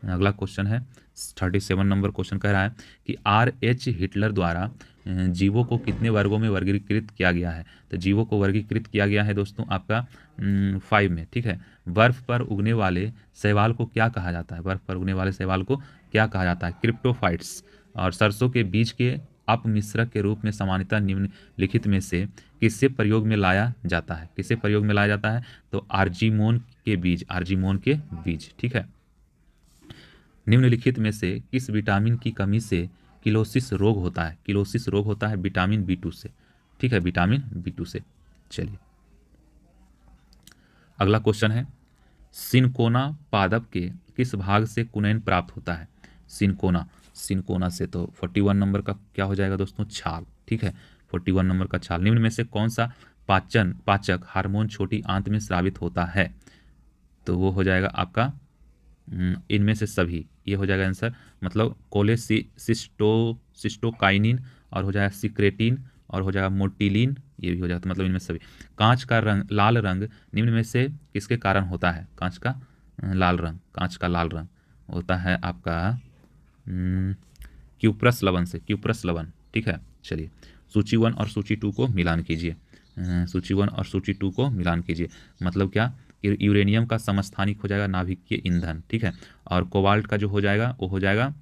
अगला क्वेश्चन है 37 नंबर क्वेश्चन कह रहा है कि RH हिटलर द्वारा जीवों को कितने वर्गों में वर्गीकृत किया गया है? तो जीवों को वर्गीकृत किया गया है दोस्तों आपका 5 में। ठीक है। बर्फ पर उगने वाले शैवाल को क्या कहा जाता है? क्रिप्टोफाइट्स। और सरसों के बीज के अपमिश्रक के रूप में सामान्यतः निम्नलिखित में से किससे प्रयोग में लाया जाता है? तो आर्जीमोन के बीज। ठीक है। निम्नलिखित में से किस विटामिन की कमी से किलोसिस रोग होता है? विटामिन B2 से। ठीक है, विटामिन B2 से। चलिए अगला क्वेश्चन है सिनकोना पादप के किस भाग से कुनैन प्राप्त होता है? सिनकोना से। तो 41 नंबर का क्या हो जाएगा दोस्तों? छाल। ठीक है, 41 नंबर का छाल। निम्न में से कौन सा पाचक हार्मोन छोटी आंत में स्रावित होता है? तो वो हो जाएगा आपका इनमें से सभी। ये हो जाएगा आंसर, मतलब कोलेसिस्टोकाइनिन, और हो जाएगा सिक्रेटिन, और हो जाएगा मोटिलिन, ये भी हो जाएगा। मतलब इनमें सभी। कांच का लाल रंग निम्न में से किसके कारण होता है? कांच का लाल रंग होता है आपका क्यूप्रस लवण से। ठीक है। चलिए सूची 1 और सूची 2 को मिलान कीजिए। मतलब क्या? यूरेनियम का समस्थानिक हो जाएगा नाभिकीय ईंधन। ठीक है। और कोबाल्ट का जो हो जाएगा वो हो जाएगा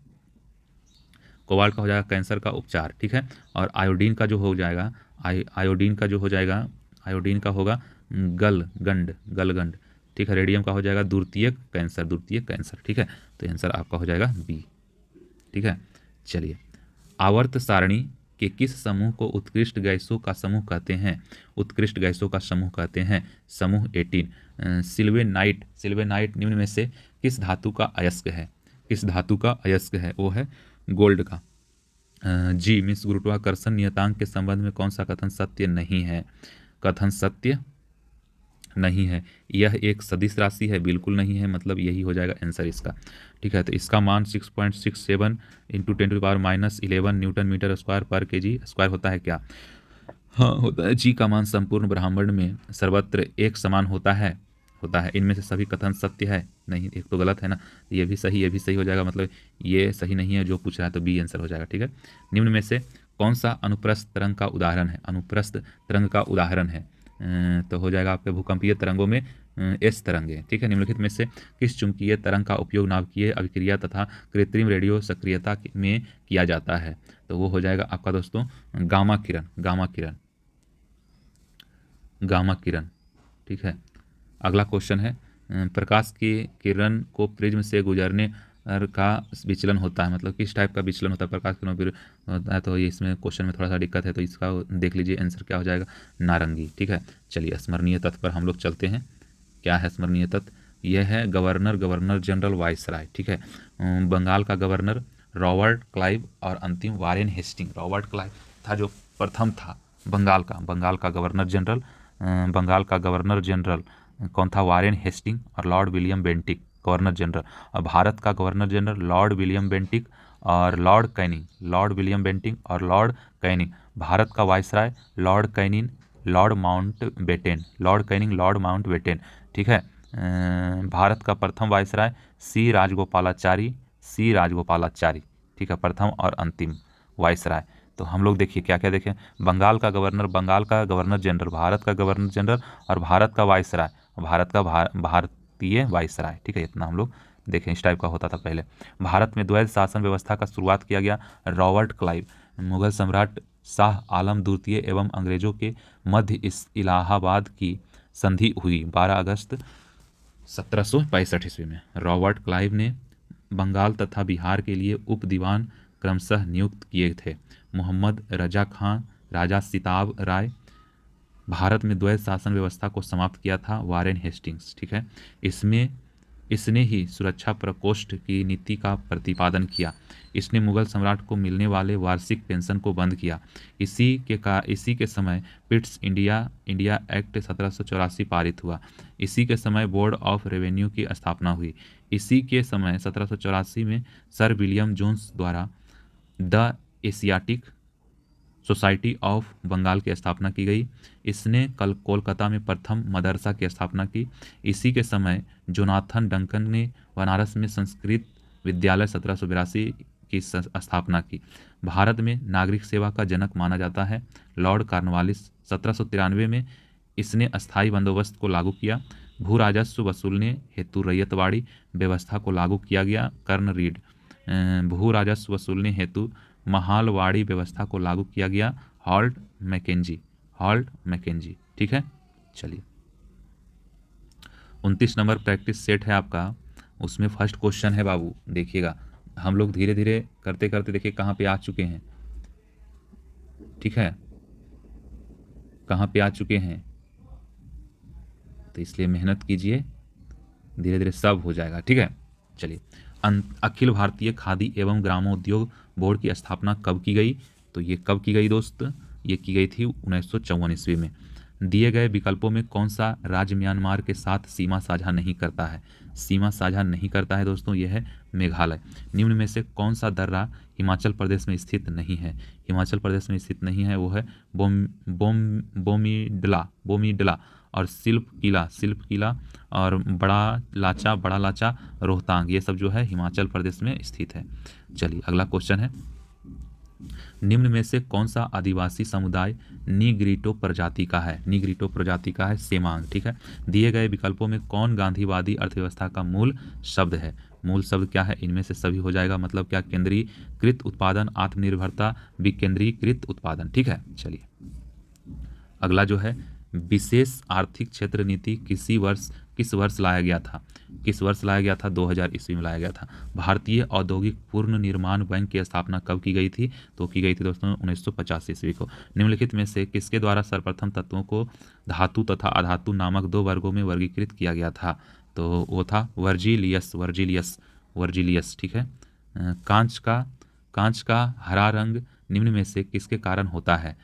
कैंसर का उपचार। ठीक है। और आयोडीन का जो हो जाएगा आयोडीन का होगा गलगंड। ठीक है। रेडियम का हो जाएगा द्वितीयक कैंसर। ठीक है। तो आंसर आपका हो जाएगा बी। ठीक है। चलिए आवर्त सारणी के किस समूह को उत्कृष्ट गैसों का समूह कहते हैं? समूह 18। सिल्वेनाइट निम्न में से किस धातु का अयस्क है? वो है गोल्ड का। जी मिस गुरुत्वाकर्षण नियतांक के संबंध में कौन सा कथन सत्य नहीं है? यह एक सदिश राशि है, बिल्कुल नहीं है, मतलब यही हो जाएगा आंसर इसका। ठीक है। तो इसका मान 6.67 × 10⁻⁻11 न्यूटन मीटर स्क्वायर पर kg स्क्वायर होता है क्या? हाँ होता है। जी का मान संपूर्ण ब्रह्मांड में सर्वत्र एक समान होता है इनमें से सभी कथन सत्य है? नहीं, एक तो गलत है ना। ये भी सही हो जाएगा, मतलब ये सही नहीं है जो पूछ रहा है, तो बी आंसर हो जाएगा। ठीक है। निम्न में से कौन सा अनुप्रस्थ तरंग का उदाहरण है? अनुप्रस्थ तरंग का उदाहरण है तो हो जाएगा आपके भूकंपीय तरंगों में एस तरंगे। ठीक है। निम्नलिखित में से किस चुंबकीय तरंग का उपयोग नाभिकीय अभिक्रिया तथा कृत्रिम रेडियो सक्रियता में किया जाता है? तो वो हो जाएगा आपका दोस्तों गामा किरण। गामा किरण। ठीक है। अगला क्वेश्चन है प्रकाश की किरण को प्रिज्म से गुजरने का विचलन होता है, मतलब किस टाइप का विचलन होता है प्रकाश किरणों पर होता है? तो ये इसमें क्वेश्चन में थोड़ा सा दिक्कत है, तो इसका देख लीजिए आंसर क्या हो जाएगा, नारंगी। ठीक है। चलिए स्मरणीय तथ्य पर हम लोग चलते हैं। क्या है स्मरणीय तथ्य? यह है गवर्नर जनरल वायसराय। ठीक है। बंगाल का गवर्नर रॉबर्ट क्लाइव और अंतिम वारेन हेस्टिंग। रॉबर्ट क्लाइव था जो प्रथम था बंगाल का गवर्नर जनरल। बंगाल का गवर्नर जनरल कौन था? वारेन हेस्टिंग और Lord William Bentinck governor general. और भारत का governor general Lord William Bentinck और लॉर्ड विलियम बेंटिक और लॉर्ड कैनिंग। भारत का viceroy Lord Canning Lord Canning Lord Mountbatten. ठीक है। भारत का प्रथम वायसराय सी राजगोपालाचारी। ठीक है। प्रथम और अंतिम वायसराय। तो हम लोग देखिए क्या क्या देखें, बंगाल का गवर्नर जनरल, भारत का गवर्नर जनरल और भारत का वायसराय, भारतीय वायसराय। ठीक है। इतना हम लोग देखें, इस टाइप का होता था पहले। भारत में द्वैध शासन व्यवस्था का शुरुआत किया गया रॉबर्ट क्लाइव। मुगल सम्राट शाह आलम द्वितीय एवं अंग्रेजों के मध्य इस इलाहाबाद की संधि हुई 12 अगस्त 1765 ईस्वी में। रॉबर्ट क्लाइव ने बंगाल तथा बिहार के लिए उप दीवान क्रमशः नियुक्त किए थे। मोहम्मद रजा खान, राजा सिताब राय। भारत में द्वैध शासन व्यवस्था को समाप्त किया था वारेन हेस्टिंग्स। ठीक है। इसने ही सुरक्षा प्रकोष्ठ की नीति का प्रतिपादन किया। इसने मुगल सम्राट को मिलने वाले वार्षिक पेंशन को बंद किया। इसी के समय पिट्स इंडिया एक्ट 1784 पारित हुआ। इसी के समय बोर्ड ऑफ रेवेन्यू की स्थापना हुई। इसी के समय 1784 में सर विलियम जोन्स द्वारा the Asiatic Society of Bengal की स्थापना की गई। इसने कल कोलकाता में प्रथम मदरसा की स्थापना की। इसी के समय जोनाथन डंकन ने बनारस में संस्कृत विद्यालय 1782 की स्थापना की। भारत में नागरिक सेवा का जनक माना जाता है लॉर्ड कॉर्नवालिस। 1793 में इसने अस्थायी बंदोबस्त को लागू किया। भू राजस्व वसूलने हेतु रैयतवाड़ी व्यवस्था को लागू किया गया कर्न रीड। भू राजस्व वसूलने हेतु महालवाड़ी व्यवस्था को लागू किया गया हॉल्ट मैकेंजी। ठीक है। चलिए 29 नंबर प्रैक्टिस सेट है आपका, उसमें फर्स्ट क्वेश्चन है बाबू, देखिएगा। हम लोग धीरे धीरे करते करते देखिए कहाँ पे आ चुके हैं। ठीक है। कहाँ पे आ चुके हैं, तो इसलिए मेहनत कीजिए, धीरे धीरे सब हो जाएगा। ठीक है। चलिए अखिल भारतीय खादी एवं ग्रामोद्योग बोर्ड की स्थापना कब की गई? तो ये कब की गई दोस्त? ये की गई थी 1954 ईस्वी में। दिए गए विकल्पों में कौन सा राज्य म्यांमार के साथ सीमा साझा नहीं करता है? सीमा साझा नहीं करता है दोस्तों, यह है मेघालय। निम्न में से कौन सा दर्रा हिमाचल प्रदेश में स्थित नहीं है? हिमाचल प्रदेश में स्थित नहीं है, वो है बोमीडला और शिल्प किला और बड़ा लाचा रोहतांग, ये सब जो है हिमाचल प्रदेश में स्थित है। चलिए अगला क्वेश्चन है, निम्न में से कौन सा आदिवासी समुदाय नीग्रीटो प्रजाति का है? नीग्रीटो प्रजाति का है सेमांग। ठीक है। दिए गए विकल्पों में कौन गांधीवादी अर्थव्यवस्था का मूल शब्द है? मूल शब्द क्या है? इनमें से सभी हो जाएगा, मतलब क्या? केंद्रीकृत उत्पादन, आत्मनिर्भरता, विकेंद्रीकृत उत्पादन। ठीक है। चलिए अगला जो है, विशेष आर्थिक क्षेत्र नीति किस वर्ष लाया गया था? किस वर्ष लाया गया था? 2000 ईस्वी में लाया गया था। भारतीय औद्योगिक पूर्ण निर्माण बैंक की स्थापना कब की गई थी? तो की गई थी दोस्तों 1950 ईस्वी को। निम्नलिखित में से किसके द्वारा सर्वप्रथम तत्वों को धातु तथा अधातु नामक दो वर्गों में वर्गीकृत किया गया था? तो वो था वर्जिलियस। ठीक है। कांच का हरा रंग निम्न में से किसके कारण होता है?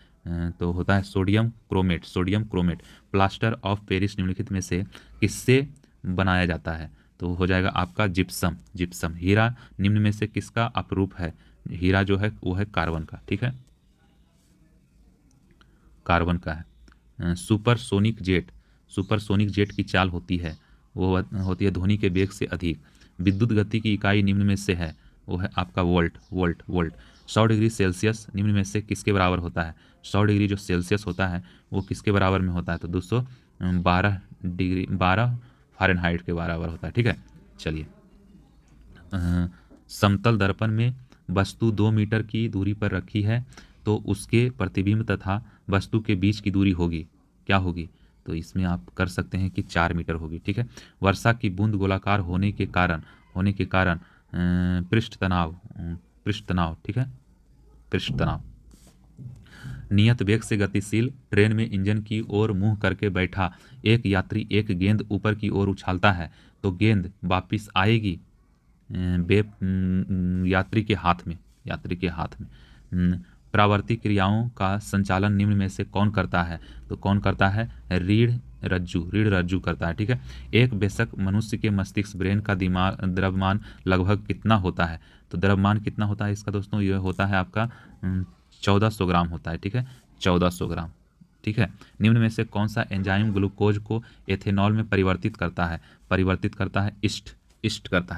तो होता है sodium chromate. Plaster of Paris निम्नलिखित में से किससे बनाया जाता है? तो हो जाएगा आपका जिप्सम। हीरा निम्न में से किसका अपरूप है? हीरा जो है वो है कार्बन का। ठीक है। कार्बन का है। सुपरसोनिक जेट की चाल होती है, वो होती है ध्वनि के वेग से अधिक। विद्युत गति की इकाई निम्न में से है, वो है आपका वोल्ट। 100 डिग्री सेल्सियस निम्न में से किसके बराबर होता है? 100 डिग्री जो सेल्सियस होता है वो किसके बराबर में होता है? तो दोस्तों 12 फ़ारेनहाइट के बराबर होता है। ठीक है, चलिए। समतल दर्पण में वस्तु 2 मीटर की दूरी पर रखी है तो उसके प्रतिबिंब तथा वस्तु के बीच की दूरी होगी, क्या होगी? तो इसमें आप कर सकते हैं कि 4 मीटर होगी। ठीक है। वर्षा की बूंद गोलाकार होने के कारण पृष्ठ तनाव, ठीक है, पृष्ठ तनाव। नियत वेग से गतिशील ट्रेन में इंजन की ओर मुंह करके बैठा एक यात्री एक गेंद ऊपर की ओर उछालता है तो गेंद वापिस आएगी यात्री के हाथ में। प्रावर्तिक क्रियाओं का संचालन निम्न में से कौन करता है? तो कौन करता है? रीढ़ रज्जू करता है। ठीक है। एक बेशक मनुष्य के मस्तिष्क ब्रेन का द्रव्यमान लगभग कितना होता है? तो द्रव्यमान कितना होता है इसका दोस्तों? यह होता है आपका 1400 ग्राम होता है। ठीक है, 1400 ग्राम। ठीक है। निम्न में से कौन सा एंजाइम ग्लूकोज को एथेनॉल में परिवर्तित करता है? ईस्ट करता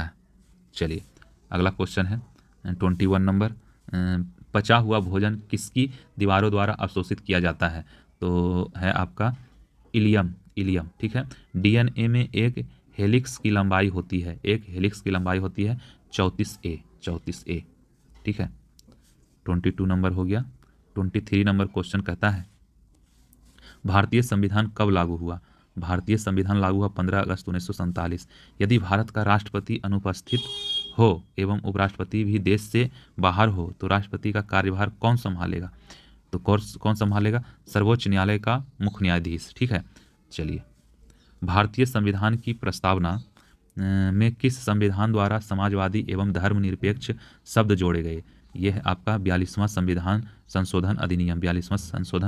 है। चलिए, अगला क्वेश्चन है 21 नंबर। पचा हुआ भोजन किसकी दीवारों द्वारा अवशोषित किया जाता है? तो है आपका इलियम। ठीक है। डीएनए में एक हेलिक्स की लंबाई होती है 34 ए। ठीक है, 22 नंबर हो गया। 23 नंबर क्वेश्चन कहता है भारतीय संविधान कब लागू हुआ? भारतीय संविधान लागू हुआ 15 अगस्त 1947। यदि भारत का राष्ट्रपति अनुपस्थित हो एवं उपराष्ट्रपति भी देश से बाहर हो तो राष्ट्रपति का कार्यभार कौन संभालेगा? तो कौन संभालेगा? सर्वोच्च न्यायालय का मुख्य न्यायाधीश। ठीक है, चलिए। भारतीय संविधान की प्रस्तावना में किस संविधान द्वारा समाजवादी एवं धर्मनिरपेक्ष शब्द जोड़े गए? यह है आपका 42वां संशोधन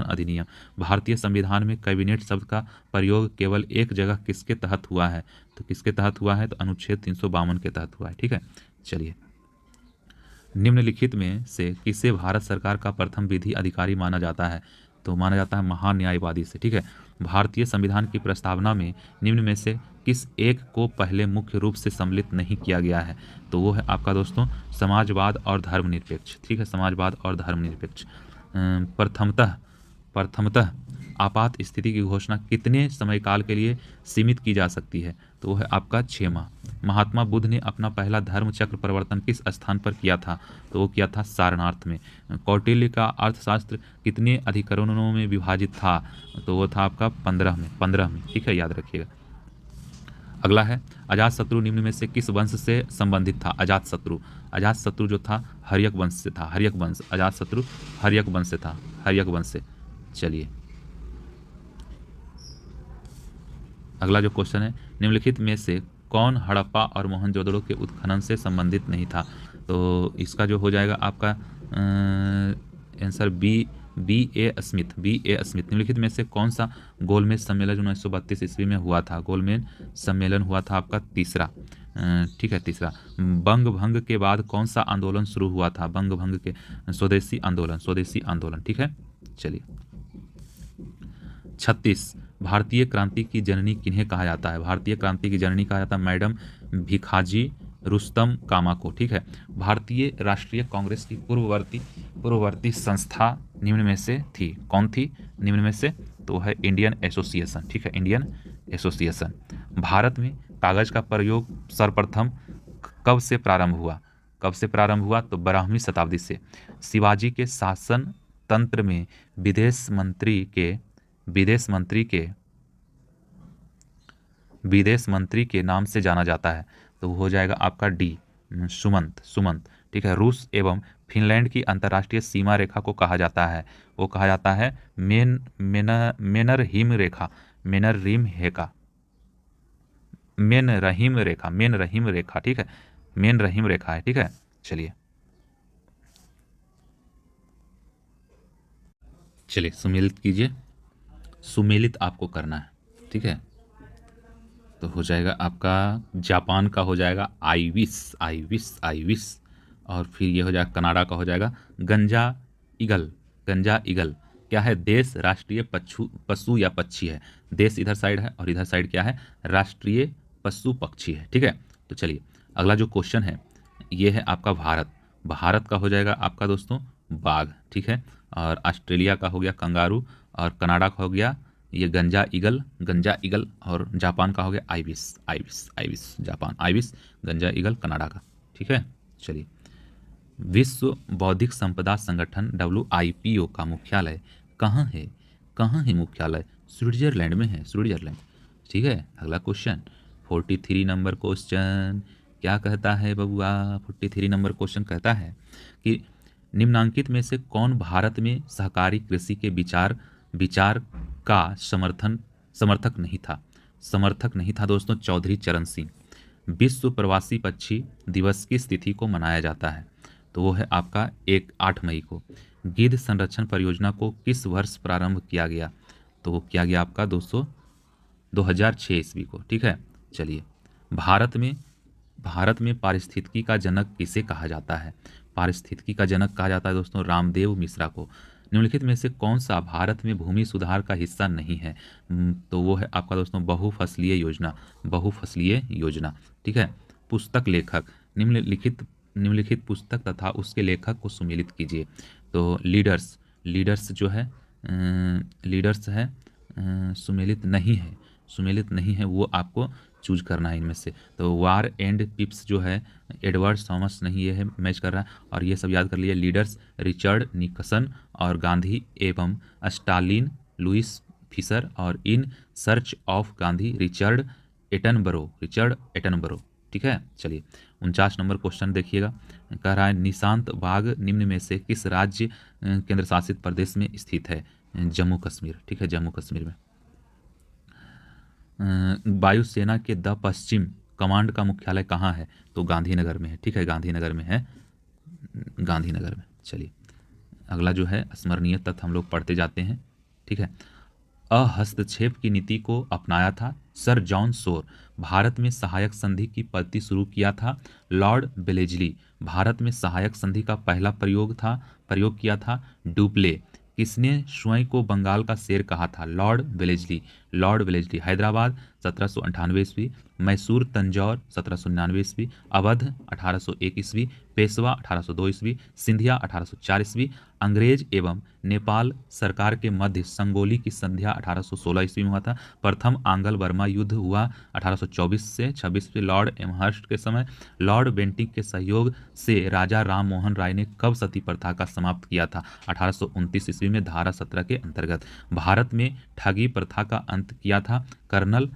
अधिनियम। भारतीय संविधान में कैबिनेट शब्द का प्रयोग केवल एक जगह किसके तहत हुआ है? तो किसके तहत हुआ है? तो अनुच्छेद 352 के तहत हुआ है। ठीक है, चलिए। निम्नलिखित में से किसे भारत सरकार का प्रथम विधि अधिकारी माना जाता है? तो माना जाता है महान्यायवादी से। ठीक है। भारतीय संविधान की प्रस्तावना में निम्न में से किस एक को पहले मुख्य रूप से सम्मिलित नहीं किया गया है? तो वो है आपका दोस्तों समाजवाद और धर्मनिरपेक्ष। ठीक है, समाजवाद और धर्मनिरपेक्ष। प्रथमतः आपात स्थिति की घोषणा कितने समय काल के लिए सीमित की जा सकती है? तो वो है आपका 6 माह। महात्मा बुद्ध ने अपना पहला धर्म चक्र परिवर्तन किस स्थान पर किया था? तो वो किया था सारनाथ में। कौटिल्य का अर्थशास्त्र कितने अधिकरणों में विभाजित था? तो वो था आपका 15 में। ठीक है, याद रखिएगा। अगला है अजातशत्रु निम्न में से किस वंश से संबंधित था? अजातशत्रु जो था हर्यक वंश से था। अजातशत्रु हर्यक वंश से था, हर्यक वंश से। चलिए, अगला जो क्वेश्चन है निम्नलिखित में से कौन हड़प्पा और मोहनजोदड़ो के उत्खनन से संबंधित नहीं था? तो इसका जो हो जाएगा आपका आंसर बी ए स्मिथ। निम्नलिखित में से कौन सा गोलमेज सम्मेलन 1932 ईस्वी में हुआ था? गोलमेज सम्मेलन हुआ था आपका तीसरा। ठीक है, तीसरा। बंग भंग के बाद कौन सा आंदोलन शुरू हुआ था? बंग भंग के स्वदेशी आंदोलन। ठीक है, चलिए। 36 भारतीय क्रांति की जननी किन्हें कहा जाता है? भारतीय क्रांति की जननी कहा जाता है मैडम भिखाजी रुस्तम कामा को। ठीक है। भारतीय राष्ट्रीय कांग्रेस की पूर्ववर्ती संस्था निम्न में से थी? कौन थी निम्न में से? तो है इंडियन एसोसिएशन। ठीक है, इंडियन एसोसिएशन। भारत में कागज का प्रयोग सर्वप्रथम कब से प्रारंभ हुआ? तो 12वीं शताब्दी से। शिवाजी के शासन तंत्र में विदेश मंत्री के नाम से जाना जाता है। तो हो जाएगा आपका डी सुमंत। ठीक है। रूस एवं फिनलैंड की अंतर्राष्ट्रीय सीमा रेखा को कहा जाता है? वो कहा जाता है मेनरहिम रेखा। ठीक है, मेनरहिम रेखा है। ठीक है, चलिए सुमेलित कीजिए। सुमेलित आपको करना है। ठीक है, तो हो जाएगा आपका जापान का हो जाएगा आईविस। और फिर ये हो जाएगा कनाडा का हो जाएगा गंजा ईगल, गंजा ईगल क्या है? देश, राष्ट्रीय पशु या पक्षी है। देश इधर साइड है और इधर साइड क्या है? राष्ट्रीय पशु पक्षी है। ठीक है, तो चलिए अगला जो क्वेश्चन है ये है आपका भारत। भारत का हो जाएगा आपका दोस्तों बाघ। ठीक है, और ऑस्ट्रेलिया का हो गया कंगारू, और कनाडा का हो गया ये गंजा ईगल, और जापान का हो गया आइबिस, जापान आइबिस, गंजा ईगल कनाडा का। ठीक है, चलिए विश्व बौद्धिक संपदा संगठन WIPO का मुख्यालय कहाँ है? कहाँ है मुख्यालय? स्विट्जरलैंड में है, स्विट्जरलैंड। ठीक है, अगला क्वेश्चन 43 नंबर क्वेश्चन क्या कहता है बबुआ? 43 नंबर क्वेश्चन कहता है कि निम्नांकित में से कौन भारत में सहकारी कृषि के विचार का समर्थक नहीं था? समर्थक नहीं था दोस्तों, चौधरी चरण सिंह। विश्व प्रवासी पक्षी दिवस की तिथि को मनाया जाता है? तो वो है आपका 8 मई को। गिद्ध संरक्षण परियोजना को किस वर्ष प्रारंभ किया गया? तो वो किया गया आपका दोस्तों 2006 ईस्वी को। ठीक है, चलिए भारत में पारिस्थितिकी का जनक किसे कहा जाता है? पारिस्थितिकी का जनक कहा जाता है दोस्तों रामदेव मिश्रा को। निम्नलिखित में से कौन सा भारत में भूमि सुधार का हिस्सा नहीं है? तो वो है आपका दोस्तों बहुफसलीय योजना। ठीक है, पुस्तक लेखक, निम्नलिखित पुस्तक तथा उसके लेखक को सुमेलित कीजिए। तो लीडर्स जो है लीडर्स है, सुमेलित नहीं है, वो आपको चूज करना है इनमें से। तो वार एंड पिप्स जो है एडवर्ड थॉमस नहीं, ये है मैच कर रहा है, और ये सब याद कर लिए। लीडर्स रिचर्ड निक्सन, और गांधी एवं स्टालिन लुइस फिशर, और in search of Gandhi Richard Attenborough. ठीक है, चलिए 49 नंबर क्वेश्चन देखिएगा, कह रहा है निशांत बाग निम्न में से किस राज्य केंद्र शासित प्रदेश में स्थित है? जम्मू कश्मीर। ठीक है, जम्मू कश्मीर में। वायुसेना के द पश्चिम कमांड का मुख्यालय कहाँ है? तो गांधीनगर में है। ठीक है, गांधीनगर में। चलिए अगला जो है स्मरणीय तथ्य हम लोग पढ़ते जाते हैं। ठीक है, हस्तक्षेप की नीति को अपनाया था सर जॉन शोर। भारत में सहायक संधि की पद्धति शुरू किया था लॉर्ड वेलेस्ली। भारत में सहायक संधि का पहला प्रयोग किया था डुप्ले। किसने स्वयं को बंगाल का शेर कहा था? Lord Wellesley. हैदराबाद 1798 ईस्वी, मैसूर तंजौर 1799 ईस्वी, अवध 1801 ईस्वी, पेशवा 1802 ईस्वी, सिंधिया 1804 ईस्वी। अंग्रेज एवं नेपाल सरकार के मध्य संगोली की संध्या 1816 ईस्वी में हुआ था। प्रथम आंग्ल बर्मा युद्ध हुआ 1824 से 26 में लॉर्ड एमहर्स्ट के समय। लॉर्ड बेंटिंक के सहयोग से राजा राम मोहन राय ने कब सती प्रथा का समाप्त किया था? 1829 ईस्वी में धारा 17 के अंतर्गत। भारत में ठगी प्रथा का अंत किया था कर्नल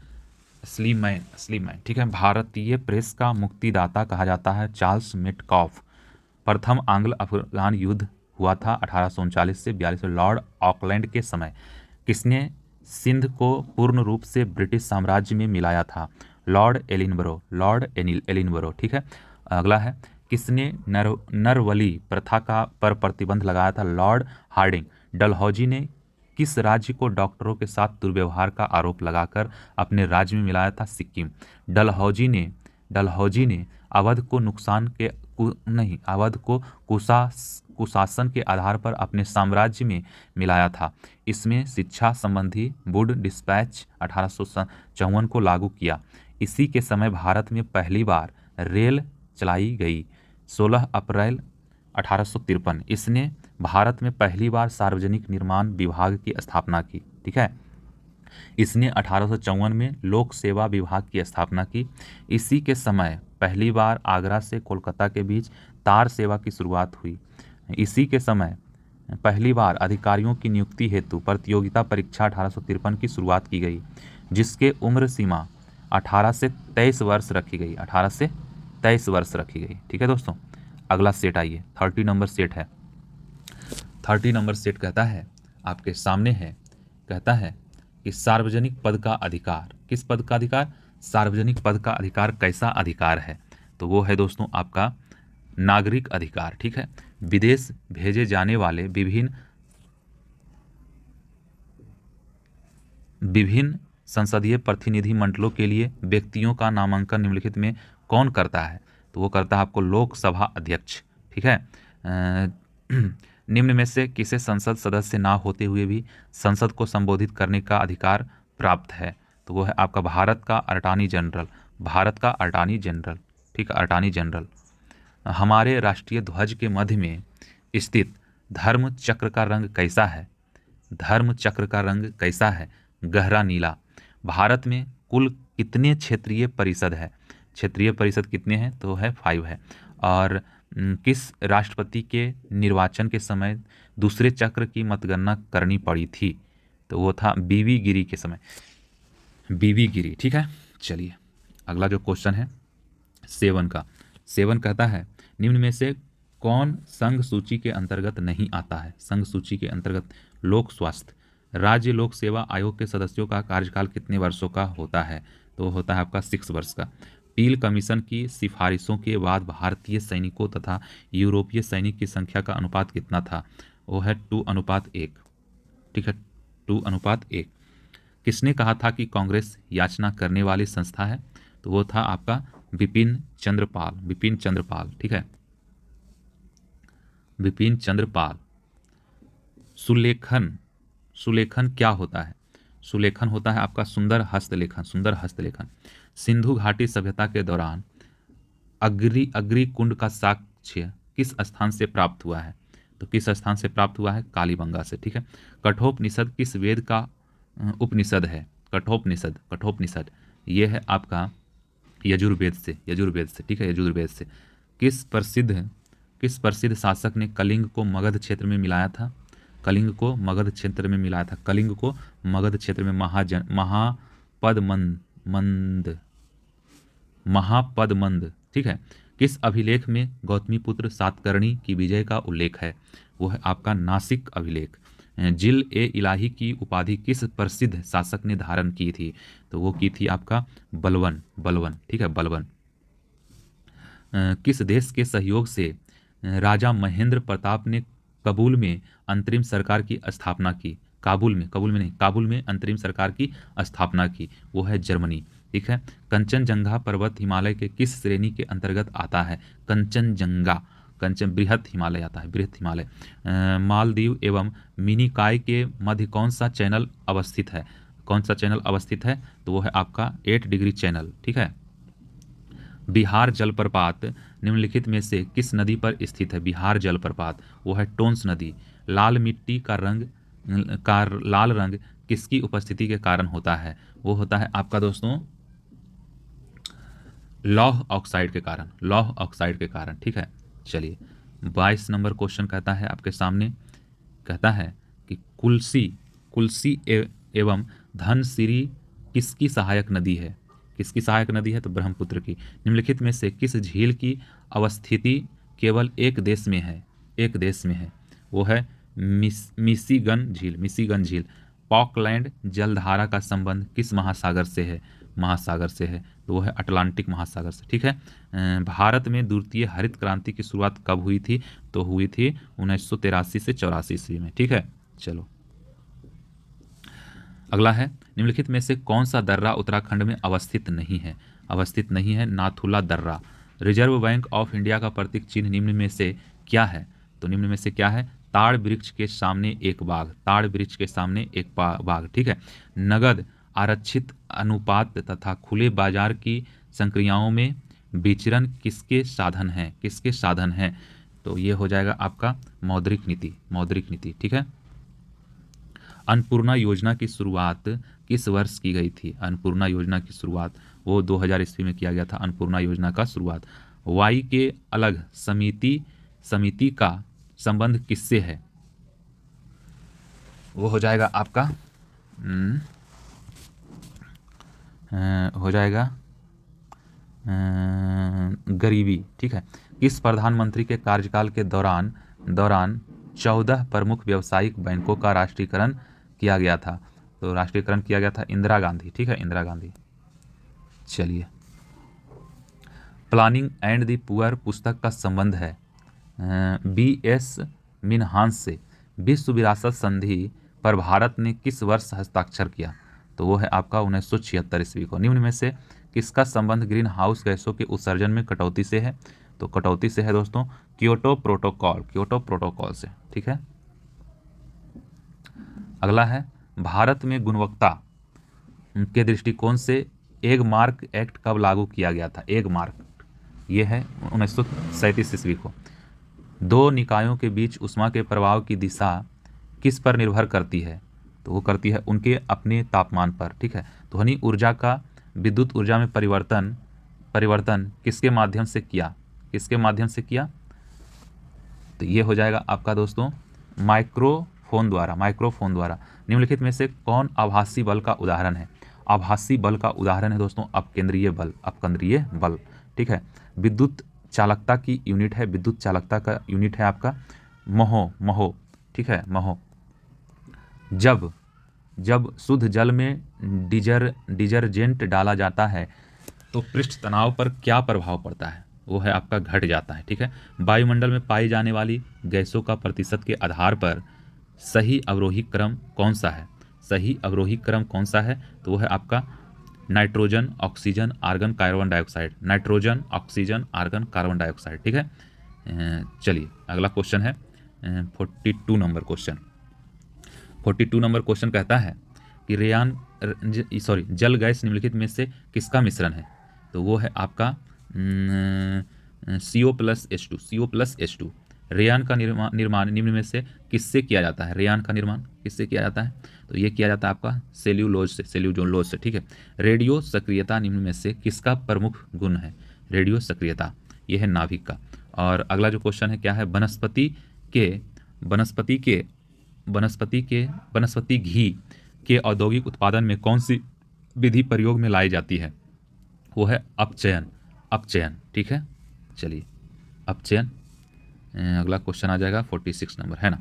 स्लीमैन। ठीक है, भारतीय प्रेस का मुक्तिदाता कहा जाता है चार्ल्स मेटकॉफ। प्रथम आंग्ल अफगान युद्ध हुआ था 1839 से 42 में लॉर्ड ऑकलैंड के समय। किसने सिंध को पूर्ण रूप से ब्रिटिश साम्राज्य में मिलाया था? लॉर्ड एलिनबरो। ठीक है, अगला है किसने नरवली प्रथा पर प्रतिबंध लगाया था? Lord Hardinge. डलहौजी ने किस राज्य को डॉक्टरों के साथ दुर्व्यवहार का आरोप लगाकर अपने राज्य में मिलाया था? सिक्किम। डलहौजी ने अवध को कुशासन के आधार पर अपने साम्राज्य में मिलाया था। इसमें शिक्षा संबंधी वुड डिस्पैच 1854 को लागू किया। इसी के समय भारत में पहली बार रेल चलाई गई 16 अप्रैल 1853। इसने भारत में पहली बार सार्वजनिक निर्माण विभाग की स्थापना की। ठीक है, इसने 1854 में लोक सेवा विभाग की स्थापना की। इसी के समय पहली बार आगरा से कोलकाता के बीच तार सेवा की शुरुआत हुई। इसी के समय पहली बार अधिकारियों की नियुक्ति हेतु प्रतियोगिता परीक्षा 1853 की शुरुआत की गई, जिसके उम्र सीमा 18 से 23 वर्ष रखी गई। 18 से 23 वर्ष रखी गई। ठीक है दोस्तों, अगला सेट आइए, 30 नंबर सेट है। 30 नंबर सेट कहता है आपके सामने है, कहता है कि सार्वजनिक पद का अधिकार। किस पद का अधिकार? सार्वजनिक पद का अधिकार कैसा अधिकार है? तो वो है दोस्तों आपका नागरिक अधिकार। ठीक है, विदेश भेजे जाने वाले विभिन्न संसदीय प्रतिनिधि मंडलों के लिए व्यक्तियों का नामांकन निम्नलिखित में कौन करता है? तो वो करता है आपको लोकसभा अध्यक्ष। ठीक है, निम्न में से किसे संसद सदस्य ना होते हुए भी संसद को संबोधित करने का अधिकार प्राप्त है? तो वो है आपका भारत का अटॉर्नी जनरल, भारत का अटॉर्नी जनरल, ठीक है, अटॉर्नी जनरल। हमारे राष्ट्रीय ध्वज के मध्य में स्थित धर्म चक्र का रंग कैसा है? धर्म चक्र का रंग कैसा है? गहरा नीला। भारत में कुल कितने क्षेत्रीय परिषद है? क्षेत्रीय परिषद कितने हैं? तो है 5 है। और किस राष्ट्रपति के निर्वाचन के समय दूसरे चक्र की मतगणना करनी पड़ी थी? तो वो था बीवी गिरी के समय, बीवी गिरी, ठीक है। चलिए अगला जो क्वेश्चन है 7 का, 7 कहता है निम्न में से कौन संघ सूची के अंतर्गत नहीं आता है? संघ सूची के अंतर्गत लोक स्वास्थ्य। राज्य लोक सेवा आयोग के सदस्यों का कार्यकाल कितने वर्षों का होता है? तो होता है आपका 6 वर्ष का। पील कमीशन की सिफारिशों के बाद भारतीय सैनिकों तथा यूरोपीय सैनिक की संख्या का अनुपात कितना था? वो है 2:1, ठीक है, 2:1। किसने कहा था कि कांग्रेस याचना करने वाली संस्था है? तो वो था आपका बिपिन चंद्रपाल, बिपिन चंद्रपाल, ठीक है, बिपिन चंद्रपाल। सुलेखन, सुलेखन क्या होता है? सुलेखन होता है आपका सुंदर हस्तलेखन, सुंदर हस्तलेखन। सिंधु घाटी सभ्यता के दौरान अग्री कुंड का साक्ष्य किस स्थान से प्राप्त हुआ है? तो किस स्थान से प्राप्त हुआ है? कालीबंगा से, ठीक है। कठोपनिषद किस वेद का उपनिषद है? कठोपनिषद, कठोपनिषद ये है आपका यजुर्वेद से, यजुर्वेद से, ठीक है, यजुर्वेद से। किस प्रसिद्ध शासक ने कलिंग को मगध क्षेत्र में मिलाया था? कलिंग को मगध क्षेत्र में मिलाया था, कलिंग को मगध क्षेत्र में महापदमंद, ठीक है। किस अभिलेख में गौतमीपुत्र सातकर्णी की विजय का उल्लेख है? वो है आपका नासिक अभिलेख। जिल ए इलाही की उपाधि किस प्रसिद्ध शासक ने धारण की थी? तो वो की थी आपका बलवन, बलवन, ठीक है, बलवन। किस देश के सहयोग से राजा महेंद्र प्रताप ने काबुल में अंतरिम सरकार की स्थापना की? काबुल में अंतरिम सरकार की स्थापना की? वो है जर्मनी, ठीक है। कंचनजंगा पर्वत हिमालय के किस श्रेणी के अंतर्गत आता है? कंचनजंगा, कंचन बृहत हिमालय आता है, बृहत हिमालय। मालदीव एवं मिनिकॉय के मध्य कौन सा चैनल अवस्थित है? कौन सा चैनल अवस्थित है? तो वो है आपका 8 डिग्री चैनल, ठीक है। बिहार जलप्रपात निम्नलिखित में से किस नदी पर स्थित है? बिहार जलप्रपात वो है टोंस नदी। लाल मिट्टी का लाल रंग किसकी उपस्थिति के कारण होता है? वो होता है आपका दोस्तों लौह ऑक्साइड के कारण, लौह ऑक्साइड के कारण, ठीक है। चलिए 22 नंबर क्वेश्चन कहता है आपके सामने, कहता है कि कुल्सी एवं धनसिरी किसकी सहायक नदी है? किसकी सहायक नदी है? तो ब्रह्मपुत्र की। निम्नलिखित में से किस झील की अवस्थिति केवल एक देश में है? एक देश में है, वो है मिशिगन झील, मिशिगन झील। पॉकलैंड जलधारा का संबंध किस महासागर से है? महासागर से है, तो वो है अटलांटिक महासागर से, ठीक है। भारत में द्वितीय हरित क्रांति की शुरुआत कब हुई थी? तो हुई थी 1983 से 84 ईस्वी में, ठीक है। चलो अगला है निम्नलिखित में से कौन सा दर्रा उत्तराखंड में अवस्थित नहीं है? अवस्थित नहीं है नाथुला दर्रा। रिजर्व बैंक ऑफ इंडिया का प्रतीक चिन्ह निम्न में से क्या है? तो निम्न में से क्या है? ताड़ वृक्ष के सामने एक बाघ, ताड़ वृक्ष के सामने एक बाघ, ठीक है। नगद आरक्षित अनुपात तथा खुले बाजार की संक्रियाओं में विचरण किसके साधन हैं? किसके साधन हैं? तो ये हो जाएगा आपका मौद्रिक नीति, मौद्रिक नीति, ठीक है। अन्नपूर्णा योजना की शुरुआत किस वर्ष की गई थी? अन्नपूर्णा योजना की शुरुआत वो 2000 ईस्वी में किया गया था, अन्नपूर्णा योजना का शुरुआत। वाई के अलग समिति का संबंध किससे है? वो हो जाएगा आपका हो जाएगा गरीबी, ठीक है। किस प्रधानमंत्री के कार्यकाल के दौरान 14 प्रमुख व्यावसायिक बैंकों का राष्ट्रीयकरण किया गया था? तो राष्ट्रीयकरण किया गया था इंदिरा गांधी, ठीक है, इंदिरा गांधी। चलिए प्लानिंग एंड द पुअर पुस्तक का संबंध है B.S. मिनहास से। विश्व विरासत संधि पर भारत ने किस वर्ष हस्ताक्षर किया? तो वो है आपका 1976 ईस्वी को। निम्न में से किसका संबंध ग्रीन हाउस गैसों के उत्सर्जन में कटौती से है? तो कटौती से है दोस्तों क्योटो प्रोटोकॉल, क्योटो प्रोटोकॉल से, ठीक है। अगला है भारत में गुणवत्ता के दृष्टिकोण से एग मार्क एक्ट कब लागू किया गया था? एग मार्क ये है 1937 ईस्वी को। दो निकायों के बीच ऊष्मा के प्रवाह की दिशा किस पर निर्भर करती है? तो वो करती है उनके अपने तापमान पर, ठीक है। ध्वनि ऊर्जा का विद्युत ऊर्जा में परिवर्तन किसके माध्यम से किया? किसके माध्यम से किया? तो ये हो जाएगा आपका दोस्तों माइक्रोफोन द्वारा, माइक्रोफोन द्वारा। निम्नलिखित में से कौन आभासी बल का उदाहरण है? आभासी बल का उदाहरण है दोस्तों अपकेंद्रीय बल, अपकेंद्रीय बल, ठीक है। विद्युत चालकता की यूनिट है, विद्युत चालकता का यूनिट है आपका महो, ठीक है, महो। जब शुद्ध जल में डिटर्जेंट डाला जाता है तो पृष्ठ तनाव पर क्या प्रभाव पड़ता है? वो है आपका घट जाता है, ठीक है। वायुमंडल में पाई जाने वाली गैसों का प्रतिशत के आधार पर सही अवरोही क्रम कौन सा है? सही अवरोही क्रम कौन सा है? तो वो है आपका nitrogen, oxygen, argon, carbon dioxide. Nitrogen, oxygen, argon, carbon dioxide, ठीक है। चलिए अगला क्वेश्चन है 42 नंबर क्वेश्चन। 42 नंबर क्वेश्चन कहता है कि जल गैस निम्नलिखित में से किसका मिश्रण है? तो वो है आपका CO+H2, CO+H2। रेयान का निर्माण निम्न में से किससे किया जाता है? रेयान का निर्माण किससे किया जाता है? तो ये किया जाता है आपका सेल्यूलोज से, ठीक है। रेडियो सक्रियता निम्न में से किसका प्रमुख गुण है? रेडियो सक्रियता ये है नाभिक का। और अगला जो क्वेश्चन है क्या है? वनस्पति घी के औद्योगिक उत्पादन में कौन सी विधि प्रयोग में लाई जाती है? वो है अपचयन, ठीक है। चलिए अपचयन। अगला क्वेश्चन आ जाएगा 46 नंबर, है ना।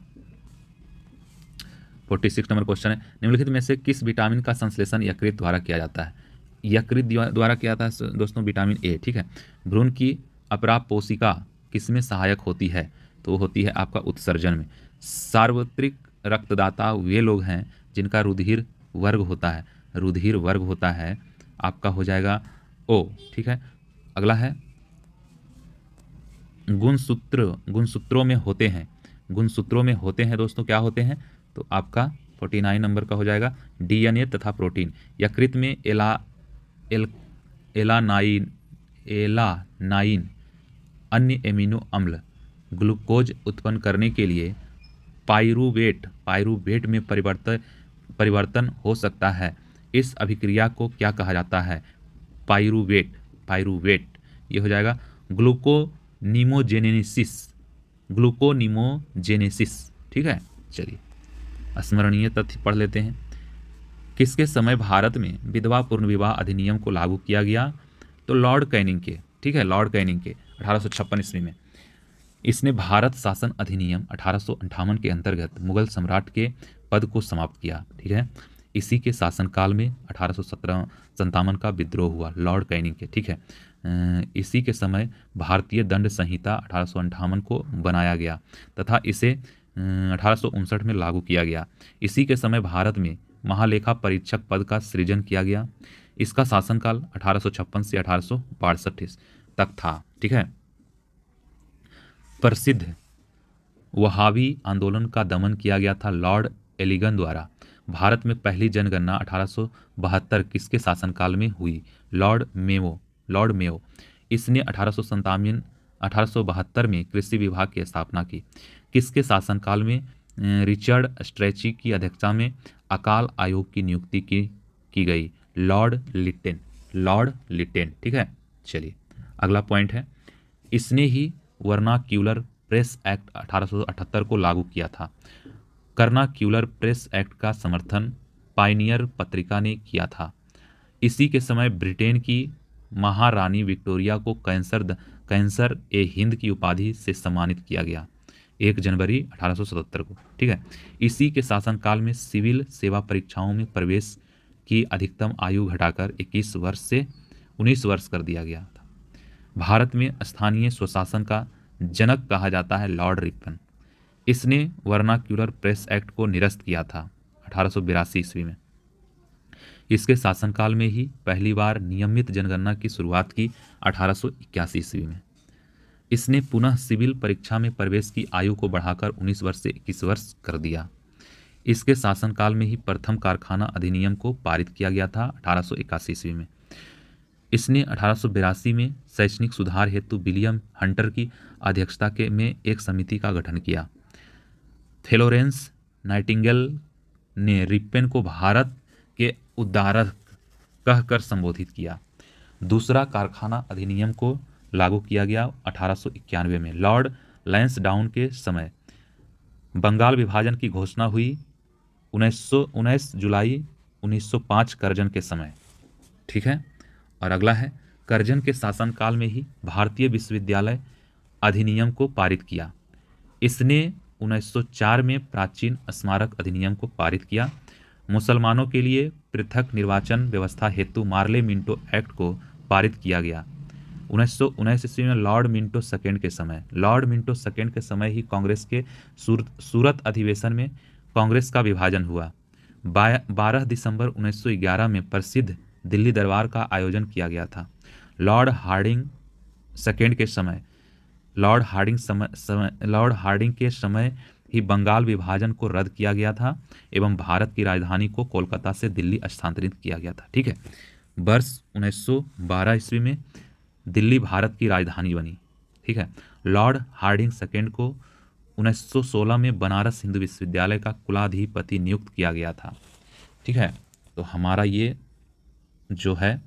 46 नंबर क्वेश्चन है निम्नलिखित में से किस विटामिन का संश्लेषण यकृत द्वारा किया जाता है? यकृत द्वारा किया जाता है दोस्तों विटामिन ए, ठीक है। भ्रूण की अपरापोषिका किसमें सहायक होती है? तो वो होती है आपका उत्सर्जन में। सार्वत्रिक रक्तदाता वे लोग हैं जिनका रुधिर वर्ग होता है आपका हो जाएगा O, ठीक है। अगला है गुणसूत्रों में होते हैं दोस्तों, क्या होते हैं? तो आपका 49 नंबर का हो जाएगा DNA तथा प्रोटीन। यकृत में एलानाइन अन्य एमिनो अम्ल ग्लूकोज उत्पन्न करने के लिए पाइरूवेट में परिवर्तन हो सकता है। इस अभिक्रिया को क्या कहा जाता है? पाइरूवेट ये हो जाएगा ग्लूकोनीमोजेनेसिस, ठीक है। चलिए स्मरणीय तथ्य पढ़ लेते हैं। किसके समय भारत में विधवा पुनर्विवाह अधिनियम को लागू किया गया? तो लॉर्ड कैनिंग के, ठीक है, लॉर्ड कैनिंग के 1856 ईस्वी में। इसने भारत शासन अधिनियम 1858 के अंतर्गत मुगल सम्राट के पद को समाप्त किया, ठीक है। इसी के शासनकाल में 1857 का विद्रोह हुआ लॉर्ड कैनिंग के, ठीक है। इसी के समय भारतीय दंड संहिता 1858 को बनाया गया तथा इसे 1859 में लागू किया गया। इसी के समय भारत में महालेखा परीक्षक पद का सृजन किया गया। इसका शासनकाल 1856 से 1862 तक था, ठीक है। प्रसिद्ध वहाबी आंदोलन का दमन किया गया था लॉर्ड एलिगन द्वारा। भारत में पहली जनगणना 1872 किसके शासनकाल में हुई? Lord Mayo. इसने 1872 में कृषि विभाग की स्थापना की। किसके शासनकाल में? रिचर्ड स्ट्रेची की अध्यक्षता में अकाल आयोग की नियुक्ति की गई। लॉर्ड लिट्टन, ठीक है। चलिए अगला पॉइंट है, इसने ही वर्नाक्यूलर प्रेस एक्ट 1878 को लागू किया था। वर्नाक्यूलर प्रेस एक्ट का समर्थन पायनियर पत्रिका ने किया था। इसी के समय ब्रिटेन की महारानी विक्टोरिया को कैंसर ए हिंद की उपाधि से सम्मानित किया गया 1 जनवरी 1877 को, ठीक है। इसी के शासनकाल में सिविल सेवा परीक्षाओं में प्रवेश की अधिकतम आयु घटाकर 21 वर्ष से 19 वर्ष कर दिया गया था। भारत में स्थानीय स्वशासन का जनक कहा जाता है लॉर्ड रिपन। इसने वर्नाक्यूलर प्रेस एक्ट को निरस्त किया था 1882 ईस्वी में। इसके शासनकाल में ही पहली बार नियमित जनगणना की शुरुआत की 1881 ईस्वी में। इसने पुनः सिविल परीक्षा में प्रवेश की आयु को बढ़ाकर 19 वर्ष से 21 वर्ष कर दिया। इसके शासनकाल में ही प्रथम कारखाना अधिनियम को पारित किया गया था 1881 ईस्वी में। इसने 1882 में शैक्षणिक सुधार हेतु विलियम हंटर की अध्यक्षता में एक समिति का गठन किया। फ्लोरेंस नाइटिंगेल ने रिपेन को भारत के उद्धारक कहकर संबोधित किया। दूसरा कारखाना अधिनियम को लागू किया गया 1891 में। लॉर्ड लैंसडाउन के समय बंगाल विभाजन की घोषणा हुई 19 जुलाई 1905 कर्जन के समय। ठीक है, और अगला है कर्जन के शासनकाल में ही भारतीय विश्वविद्यालय अधिनियम को पारित किया। इसने 1904 में प्राचीन स्मारक अधिनियम को पारित किया। मुसलमानों के लिए पृथक निर्वाचन व्यवस्था हेतु मार्ले मिंटो एक्ट को पारित किया गया 1919 ईस्वी में। लॉर्ड मिंटो सेकेंड के समय ही कांग्रेस के सूरत अधिवेशन में कांग्रेस का विभाजन हुआ। 12 दिसंबर 1911 में प्रसिद्ध दिल्ली दरबार का आयोजन किया गया था। लॉर्ड हार्डिंग के समय ही बंगाल विभाजन को रद्द किया गया था एवं भारत की राजधानी को कोलकाता से दिल्ली स्थानांतरित किया गया था। ठीक है, वर्ष 1912 ईस्वी में दिल्ली भारत की राजधानी बनी। ठीक है, लॉर्ड हार्डिंग सेकेंड को 1916 में बनारस हिंदू विश्वविद्यालय का कुलाधिपति नियुक्त किया गया था। ठीक है, तो हमारा ये जो है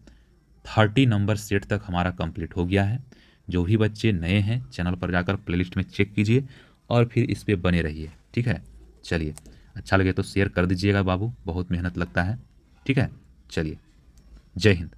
30 नंबर सेट तक हमारा कंप्लीट हो गया है। जो भी बच्चे नए हैं चैनल पर जाकर प्लेलिस्ट में चेक कीजिए और फिर इस पे बने रहिए। ठीक है, चलिए, अच्छा लगे तो शेयर कर दीजिएगा बाबू, बहुत मेहनत लगता है। ठीक है, चलिए, जय हिंद।